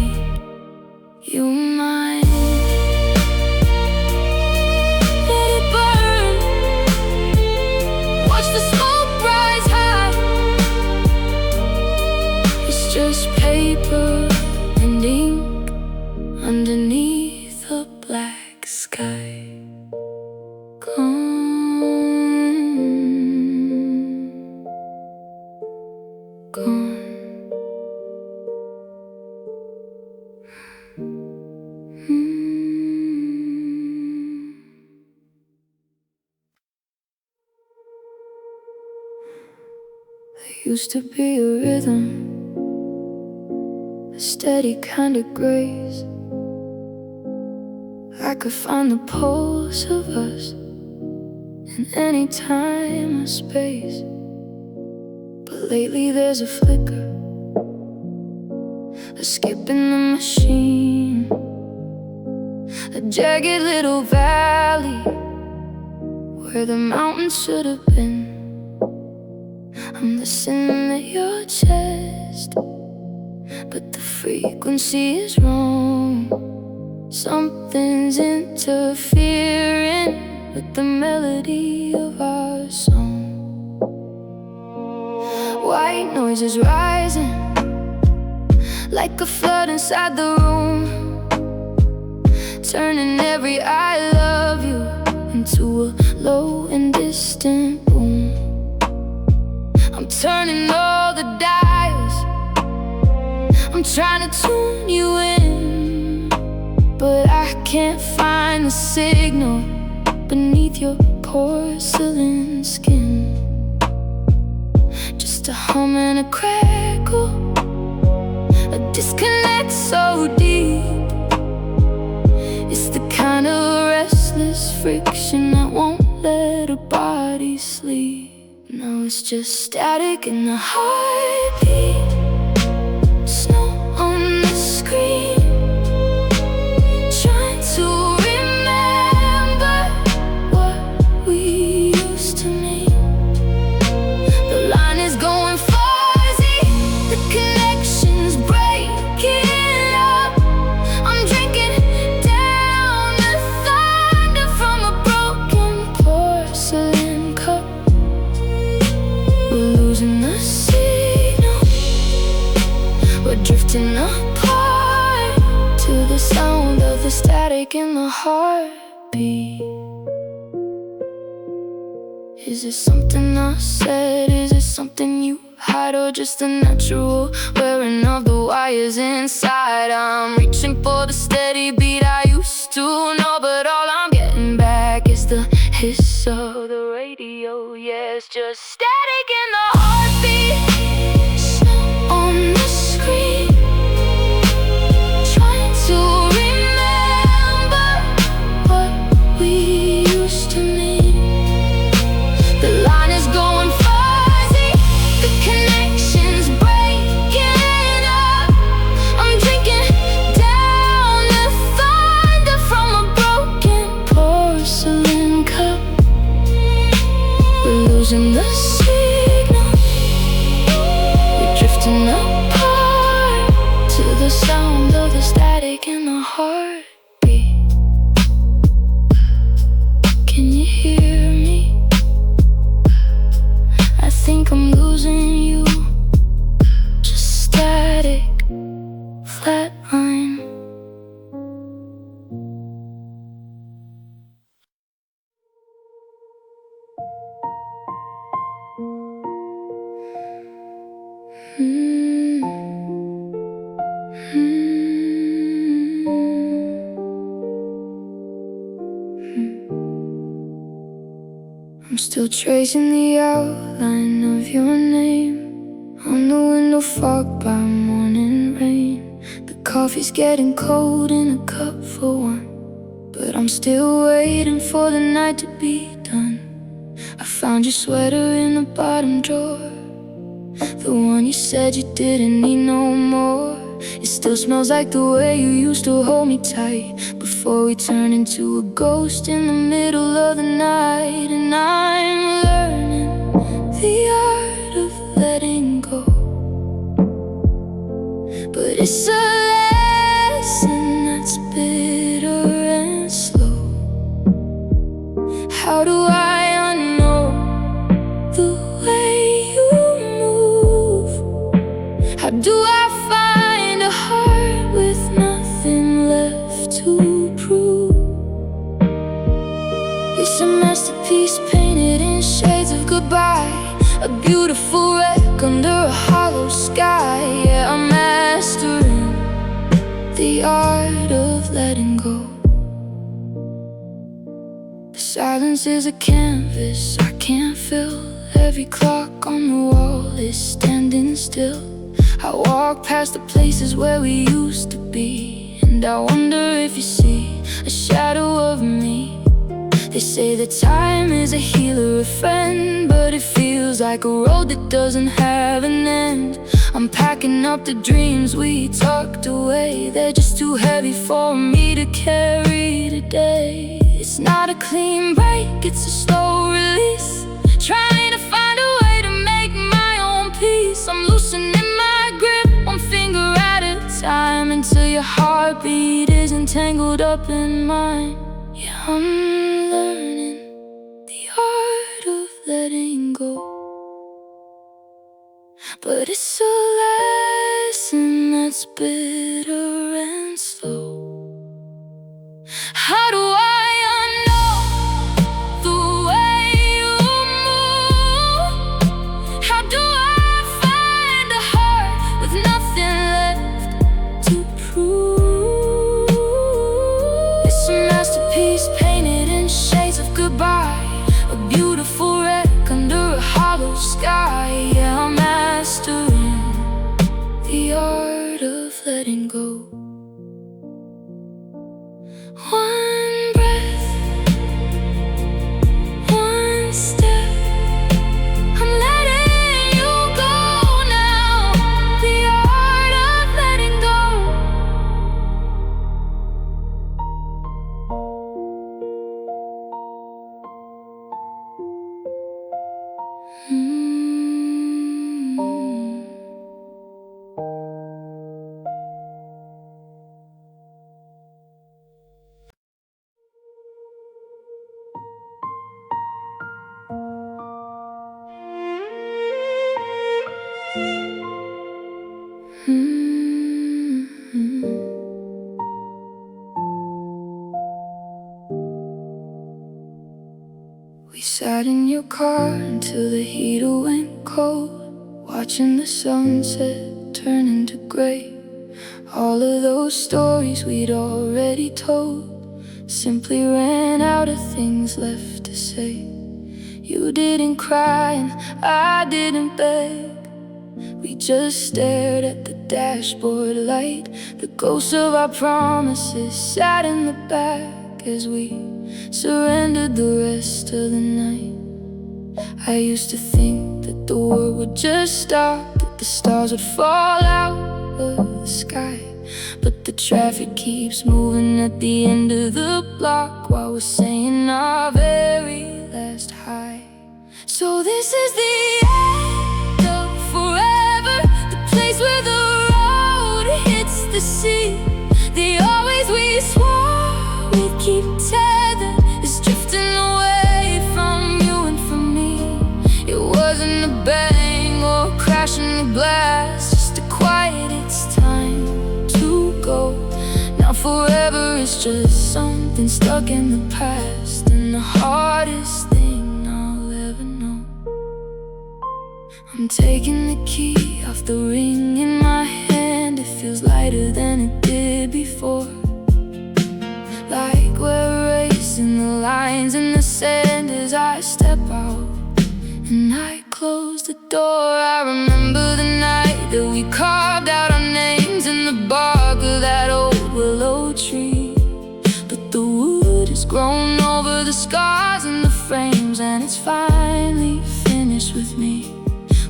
you mine. Let it burn. Watch the smoke rise high. It's just paper and ink underneath a black sky. Gone. There used to be a rhythm, a steady kind of grace. I could find the pulse of us in any time or space. But lately there's a flicker, a skip in the machine, a jagged little valley where the mountains should have been. I'm listening at your chest, but the frequency is wrong. Something's interfering with the melody of our song. White noise is rising like a flood inside the room, turning every I love you into a low and distant boom. I'm turning all the dials, I'm trying to tune you in, but I can't find the signal beneath your porcelain skin. Just a hum and a crackle, a disconnect so deep. It's the kind of restless friction that won't let a body sleep. Now it's just static in the heartbeat, snow on the screen, trying to remember what we used to mean. The line is going fuzzy, the connection's breaking up. I'm drinking down the thunder from a broken porcelain cup. We're losing the signal, we're drifting apart to the sound of the static in the heartbeat. Is it something I said? Is it something you hide? Or just the natural wearing of the wires inside? I'm reaching for the steady beat I used to know, but all I'm getting back is the hiss of the radio. Yeah, it's just static in the heartbeat, snow on the screen, trying to remember what we used to mean. The line is going fuzzy, the connection's breaking up. I'm drinking down the thunder from a broken porcelain cup. We're losing the signal, we're drifting apart to the sound of the static in the heartbeat. Can you hear me? I think I'm losing you, just static, flatline. I'm still tracing the outline of with your name on the window fogged by morning rain. The coffee's getting cold in a cup for one, but I'm still waiting for the night to be done. I found your sweater in the bottom drawer, the one you said you didn't need no more. It still smells like the way you used to hold me tight before we turned into a ghost in the middle of the night. And I'm learning the art of letting go, but it's a lesson that's bitter and slow. How do I unknow the way you move? How do I find a heart with nothing left to prove? It's a masterpiece painted in shades of goodbye, a beautiful wreck under a hollow sky. Yeah, I'm mastering the art of letting go. The silence is a canvas I can't fill. Every clock on the wall is standing still. I walk past the places where we used to be, and I wonder if you see a shadow of me. They say that time is a healer, a friend, but it feels like a road that doesn't have an end. I'm packing up the dreams we tucked away. They're just too heavy for me to carry today. It's not a clean break, it's a slow release, trying to find a way to make my own peace. I'm loosening my grip, one finger at a time, until your heartbeat isn't tangled up in mine. Yeah, I'm learning the art of letting go, but it's a lesson that's bitter and slow. How do I unknow the way you move? How do I find a heart with nothing left to prove? It's a masterpiece painted in shades of goodbye, a beautiful wreck under a hollow sky. Yeah, I'm mastering the art of letting go. One breath, one step, I'm letting you go now. The art of letting go. We sat in your car until the heater went cold, watching the sunset turn into gray. All of those stories we'd already told simply ran out of things left to say. You didn't cry and I didn't beg. We just stared at the dashboard light. The ghosts of our promises sat in the back as we surrendered the rest of the night. I used to think that the world would just stop, that the stars would fall out of the sky, but the traffic keeps moving at the end of the block while we're saying our very last hi. So this is the end of forever, the place where the road hits the sea. The always we swore we'd keep tethered is drifting away from you and from me. It wasn't a bang or a crash in the glass, just a quiet, it's time to go. Now forever is just something stuck in the past, and the hardest thing I'll ever know. I'm taking the key off the ring in my hand. It feels lighter than it did before, like we're erasing the lines in the sand as I step out and I close the door. door. I remember the night that we carved out our names in the bark of that old willow tree. But the wood has grown over the scars and the frames, and it's finally finished with me.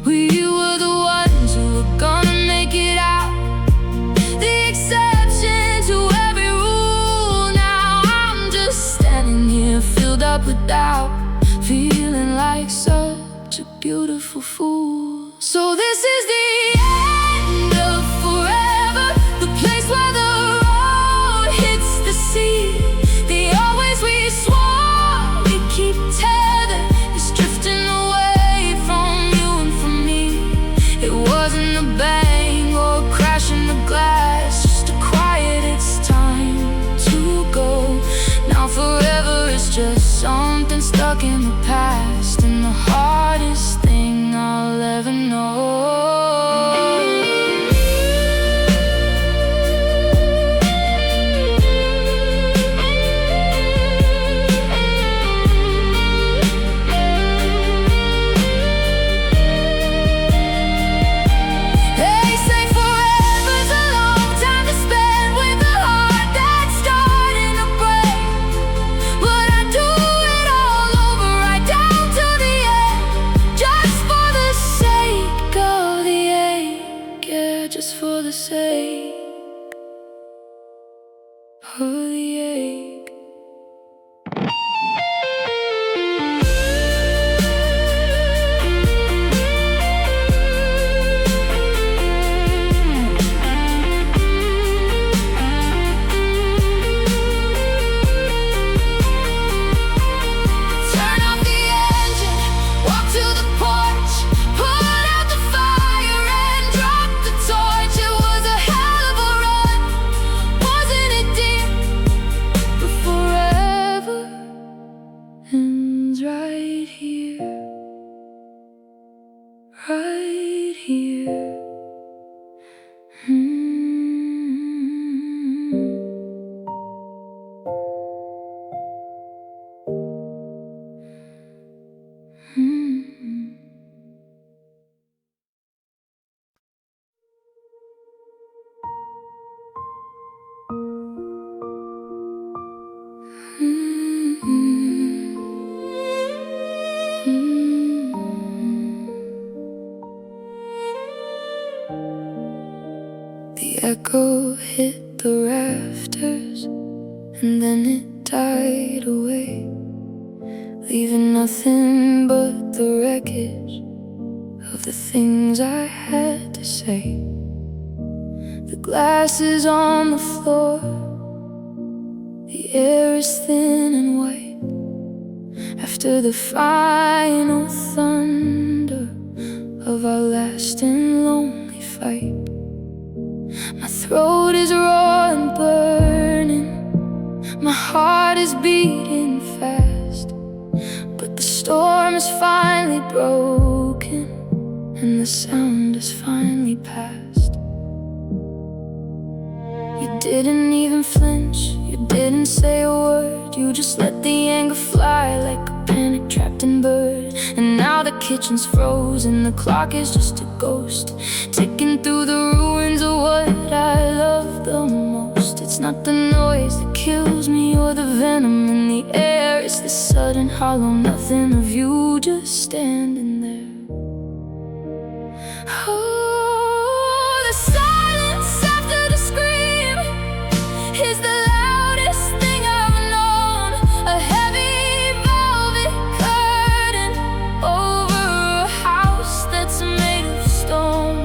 We were the ones who were gonna make it out, the exception to every rule. Now I'm just standing here filled up with doubt, feeling like such a beautiful fool. So this is the end of forever, the place where the road hits the sea. The always we swore we keep tethered is drifting away from you and from me. It wasn't a bang or a crash in the glass, just a quiet, it's time to go. Now forever is just something stuck in the past, and the hardest thing I'll ever know. They say forever's a long time to spend with a heart that's starting to break, but I do it all over right down to the end, just for the sake of the ache. Yeah, just for the sake of the ache. Turn off the engine, walk to the porch, put out the fire and drop the torch. It was a hell of a run, wasn't it, dear? But forever ends right here, right here. The echo hit the rafters, and then it died away, leaving nothing but the wreckage of the things I had to say. The glass is on the floor, the air is thin and white, after the final thunder of our last and lonely fight. My throat is raw and burning, my heart is beating fast, but the storm is finally broken, and the sound has finally passed. You didn't even flinch, you didn't say a word, you just let the anger fly like a panic-trapped bird. And now the kitchen's frozen, the clock is just a ghost, ticking through the ruins of what I love the most. It's not the noise that kills me or the venom in the air, it's the sudden hollow nothing of you just standing there. Oh, the silence after the scream is the loudest thing I've known. A heavy velvet curtain over a house that's made of stone.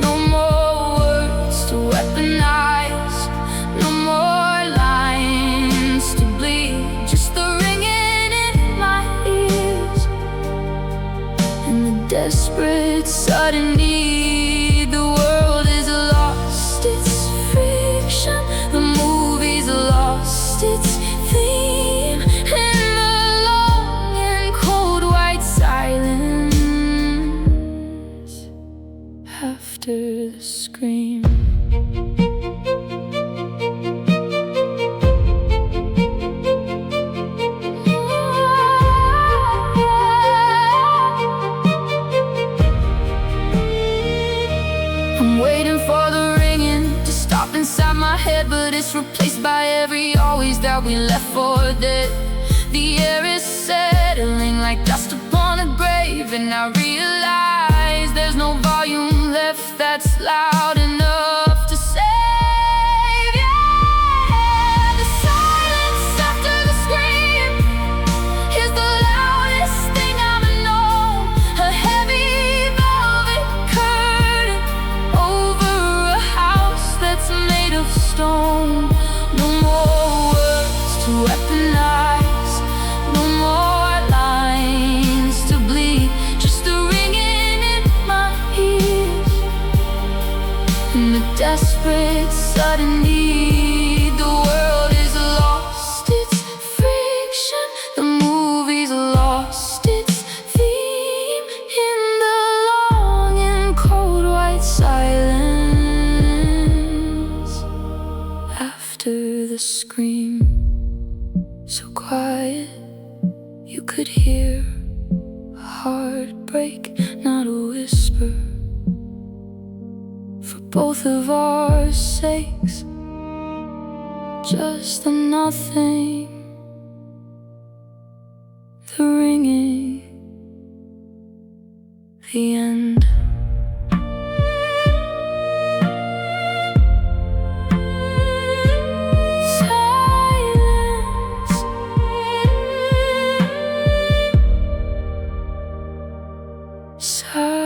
No more words to weaponize, no more lines to bleed, just the ringing in my ears and the desperate sudden need. The world is lost its fiction, the movie's lost its theme, and the long and cold white silence after the scream. head, but it's replaced by every always that we left for dead. The air is settling like dust upon a grave, and I realize there's no volume left that's loud enough to save. Yeah, the silence after the scream is the loudest thing I've known. A heavy velvet curtain over a house that's made of stone. No more words to weaponize, no more lines to bleed, just a ringing in my ears, and the desperate sudden need. The world is lost its friction, the movie's lost its theme in the long and cold white silence after the scream. So quiet, you could hear a heartbreak, not a whisper. For both of our sakes, just the nothing, the ringing, the end. Silent.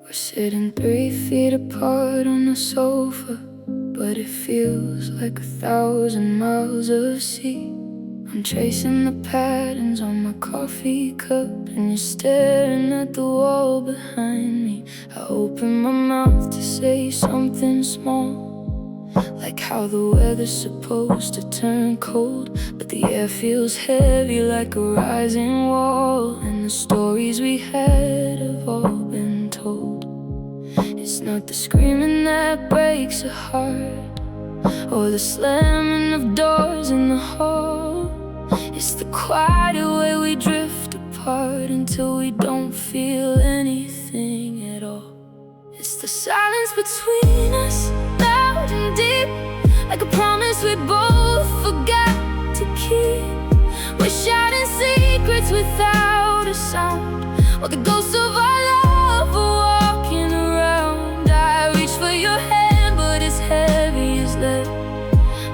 We're sitting 3 feet apart on the sofa, but it feels like 1,000 miles of sea. I'm tracing the patterns on my coffee cup, and you're staring at the wall behind me. I open my mouth to say something small, like how the weather's supposed to turn cold, but the air feels heavy like a rising wall, and the stories we had have all been told. It's not the screaming that breaks a heart, or the slamming of doors in the hall. It's the quieter way we drift apart until we don't feel anything at all. It's the silence between us, loud and deep, like a promise we both forgot to keep. We're shouting secrets without a sound, while the ghosts of our love are walking around. I reach for your hand, but it's heavy as lead,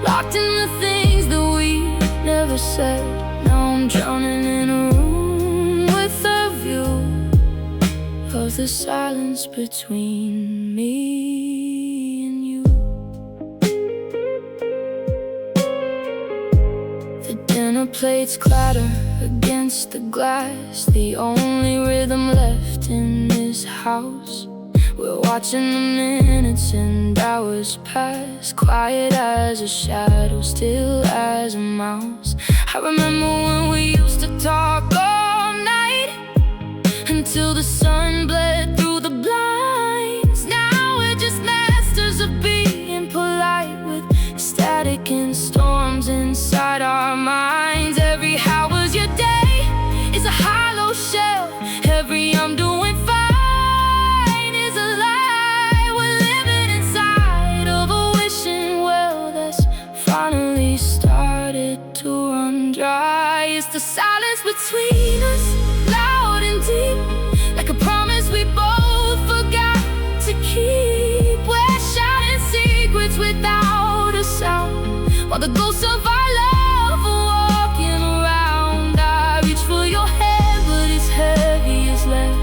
locked in the things that we never said. Now I'm drowning in a room with a view of the silence between me and you. The dinner plates clatter against the glass, the only rhythm left in this house. We're watching the minutes and hours pass, quiet as a shadow, still as a mouse. I remember when we used to talk all night, until the sun bled through the blinds. Now we're just masters of being polite, with static and storms inside our minds. Every how was your day is a hollow shell, every I'm doing fine is a lie. We're living inside of a wishing well that's finally started to run dry. It's the silence between us, loud and deep, like a promise we both forgot to keep. We're shouting secrets without a sound, while the ghosts of our love are walking around. I reach for your hand, but it's heavy as lead,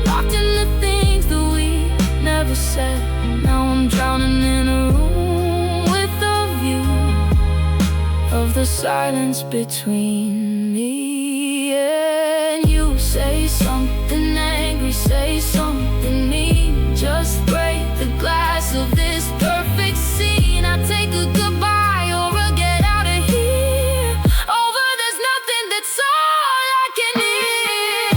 locked in the things that we never said. Now I'm drowning in a room with a view of the silence between me and you. Say something angry, say something mean, just break the glass of this perfect scene. I take a goodbye or a get out of here. Over there's nothing, that's all I can hear.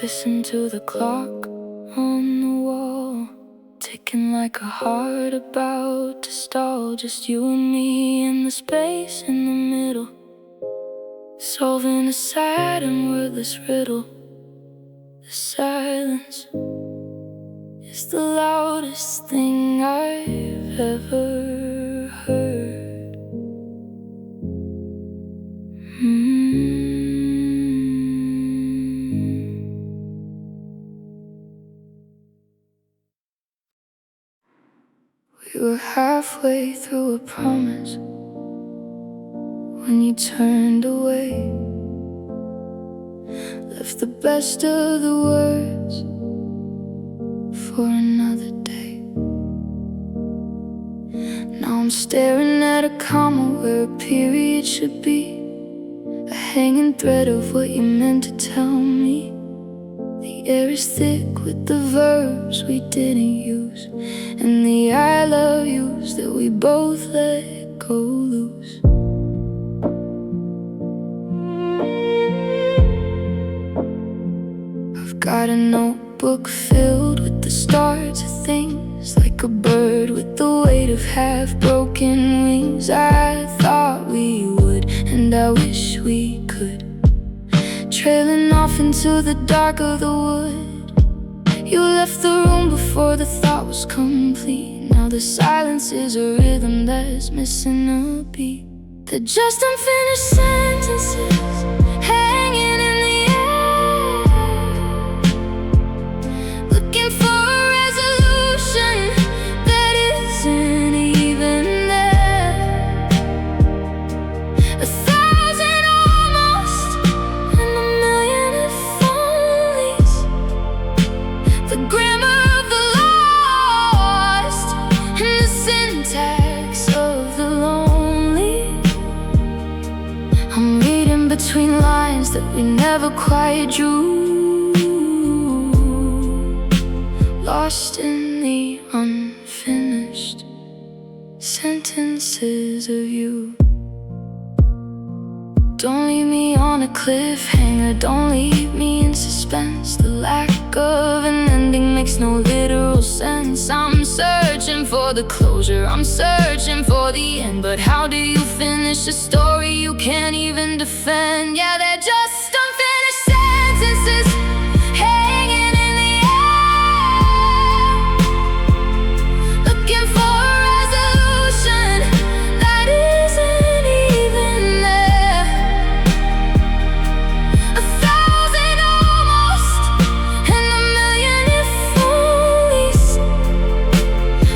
Listen to the clock on the wall, ticking like a heart about to stall. Just you and me in the space in the middle, solving a sad and wordless riddle. The silence is the loudest thing I've ever heard. We were halfway through a promise when you turned away, left the best of the words for another day. Now I'm staring at a comma where a period should be, a hanging thread of what you meant to tell me. The air is thick with the verbs we didn't use, and the I love yous that we both let go loose. I've got a notebook filled with the starts of things, like a bird with the weight of half-broken wings. I thought we would, and I wish we could, trailing off into the dark of the wood. You left the room before the thought was complete. Now the silence is a rhythm that's missing a beat. They're just unfinished sentences hanging in the air, looking for a resolution that isn't even there. 1,000 almost and a million if onlys, the grammar of the lost and the syntax of the lonely. I'm reading between lines that we never quite drew, lost in the unfinished sentences of you. Don't leave me on a cliffhanger, don't leave me in suspense. The lack of an ending makes no literal sense. I'm searching for the closure, I'm searching for the end, but how do you finish a story you can't even defend? Yeah, they're just unfinished sentences hanging in the air, looking for a resolution that isn't even there. 1,000 almost and a million if onlys,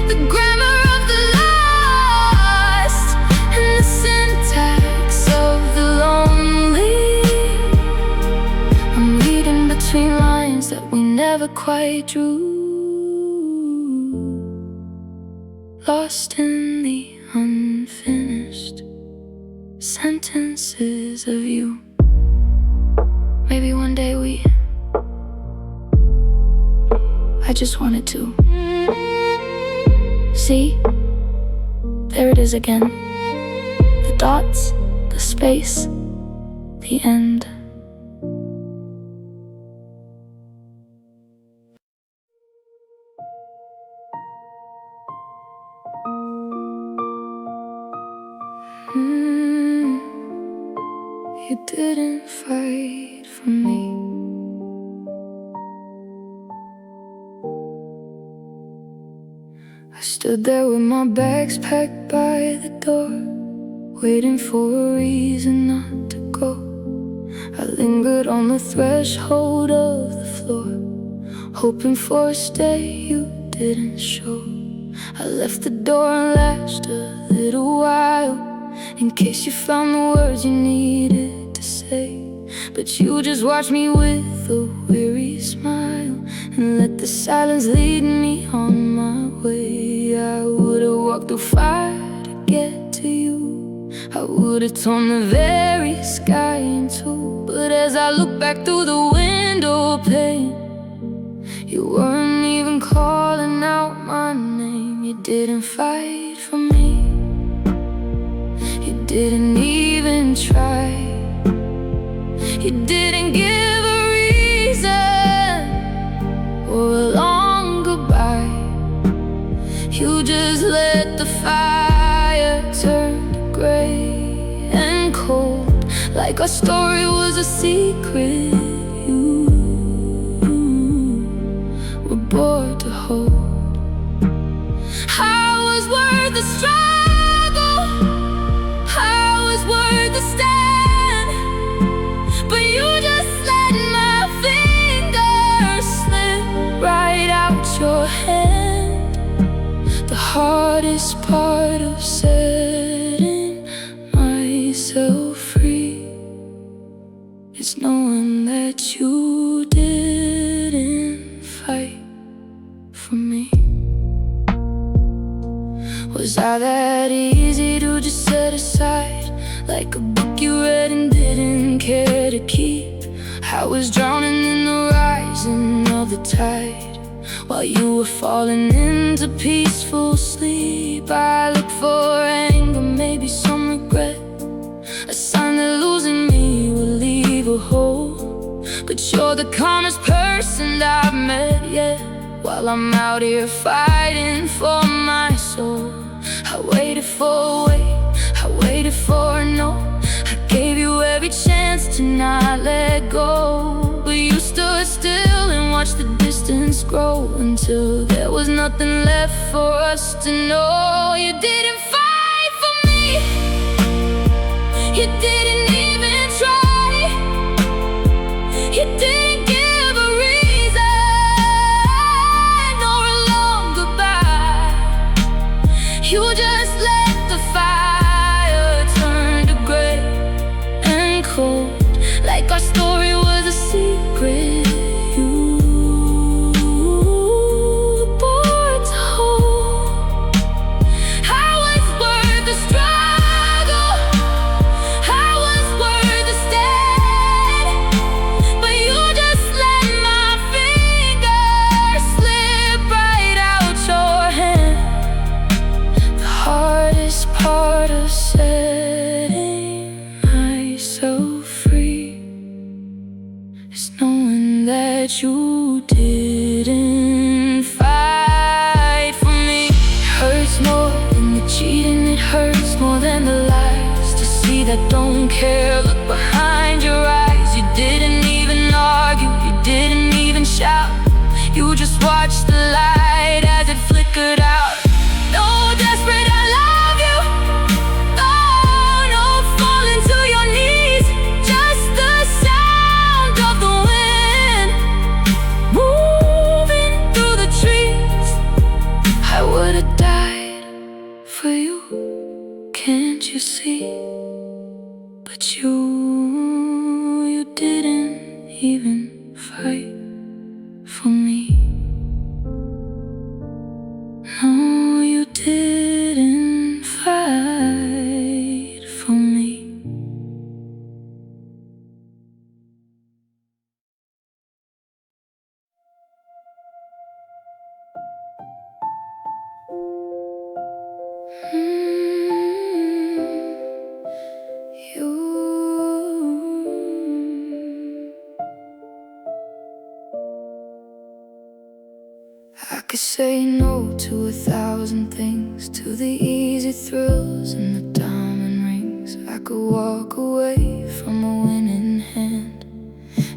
the grammar of the lost and the syntax of the lonely. I'm reading between lines that we never quite drew, lost in the unfinished sentences of you. Maybe one day I just wanted to see, there it is again, the dots, the space, the end. You didn't fight for me. I stood there with my bags packed by the door, waiting for a reason not to go. I lingered on the threshold of the floor, hoping for a stay you didn't show. I left the door unlatched a little while, in case you found the words you needed to say. But you just watched me with a weary smile and let the silence lead me on my way. I would've walked through fire to get to you, I would've torn the very sky in two. But as I look back through the window pane, you weren't even calling out my name. You didn't fight for me, you didn't try. You didn't give a reason like our story was a secret you were bored to hold. I was worth the struggle, I was worth the stand, but you just let my fingers slip right out your hand. The hardest part of setting myself free is knowing that you didn't fight for me. Was I that easy to just set aside, like a book you read and didn't care to keep? I was drowning in the rising of the tide, while you were falling into peaceful sleep. I looked for anger, maybe some regret, a sign that losing me would leave a hole. But you're the calmest person I've met yet, while I'm out here fighting for my soul. I waited for a wait, I waited for a no. I gave you every chance to not let go, but you stood still and watched the distance grow until there was nothing left for us to know. You didn't fight for me, you didn't even try, you didn't give a reason or a long goodbye. You just let the fire turn to gray and cold, like our story was a secret you were bored to hold. I was worth the struggle, I was worth the stand, but you just let my fingers slip right out your hand. The hardest part of setting myself free is knowing that you didn't fight for me. It hurts more than the cheating, it hurts more than the lies, to see that don't care look behind your eyes. You didn't even argue, you didn't even shout, you just watched the light as it flickered out. No desperate I love you, no falling to your knees, just the sound of the wind moving through the trees. I would've died for you, can't you see? But you didn't even fight for me. No, you didn't fight for me. You. I could say no to 1,000 things, to the easy thrills and the diamond rings. I could walk away from a winning hand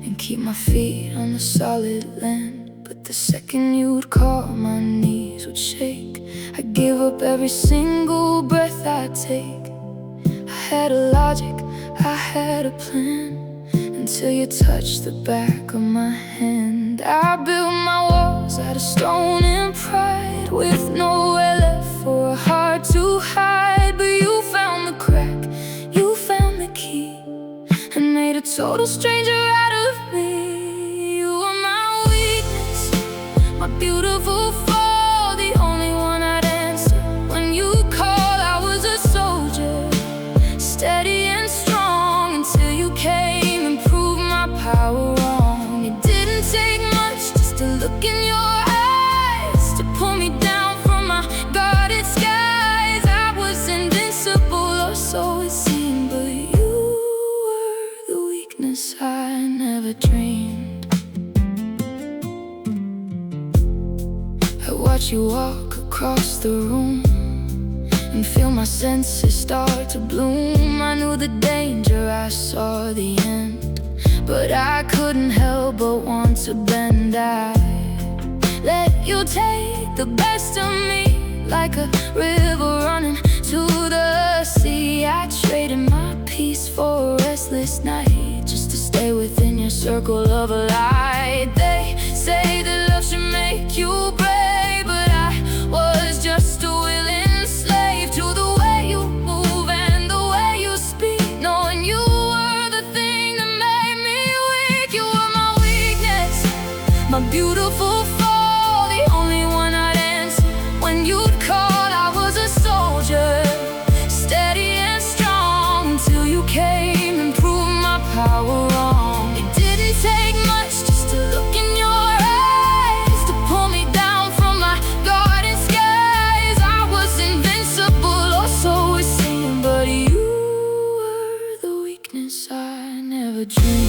and keep my feet on the solid land, but the second you'd call, my knees would shake. I'd give up every single breath I take. I had a logic, I had a plan, until you touched the back of my hand. I built my walls out of stone and pride, with nowhere left for a heart to hide. But you found the crack, you found the key, and made a total stranger out of me. You were my weakness, my beautiful fall, the only one I'd answer when you call. I was a soldier, steady and strong, until you came and proved my power wrong. It didn't take much, just to look in your eyes, to pull me down from my guarded skies. I was invincible, or so it seemed, but you were the weakness I never dreamed. I watch you walk across the room and feel my senses start to bloom. I knew the danger I saw the end, but I couldn't help but want to bend. I let you take the best of me, like a river running to the sea. I traded my peace for a restless night, just to stay within your circle of light. They say that love should make you brave, but I was just a willing slave to the way you move and the way you speak, knowing you were the thing that made me weak. You were my weakness, my beautiful fall, the only one I'd answer when you'd call. I was a soldier, steady and strong, until you came and proved my power wrong. It didn't take much just to look in your eyes, to pull me down from my garden skies. I was invincible, or so it seemed, but you were the weakness I never dreamed.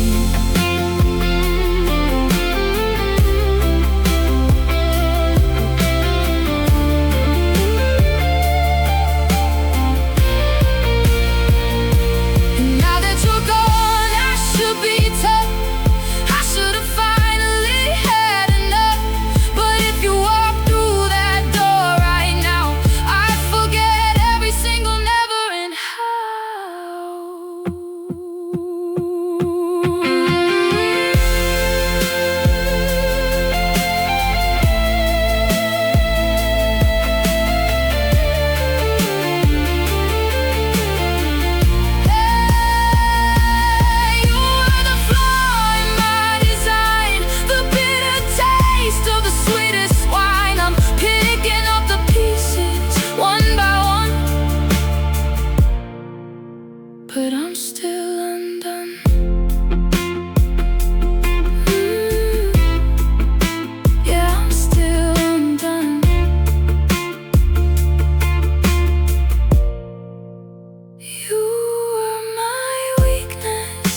But I'm still undone. Yeah, I'm still undone. You were my weakness.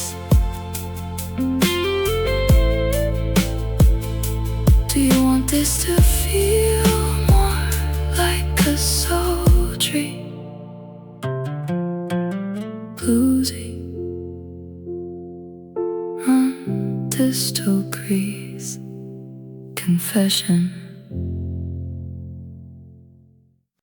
Do you want this to feel more like a sultry bluesy distal crease confession?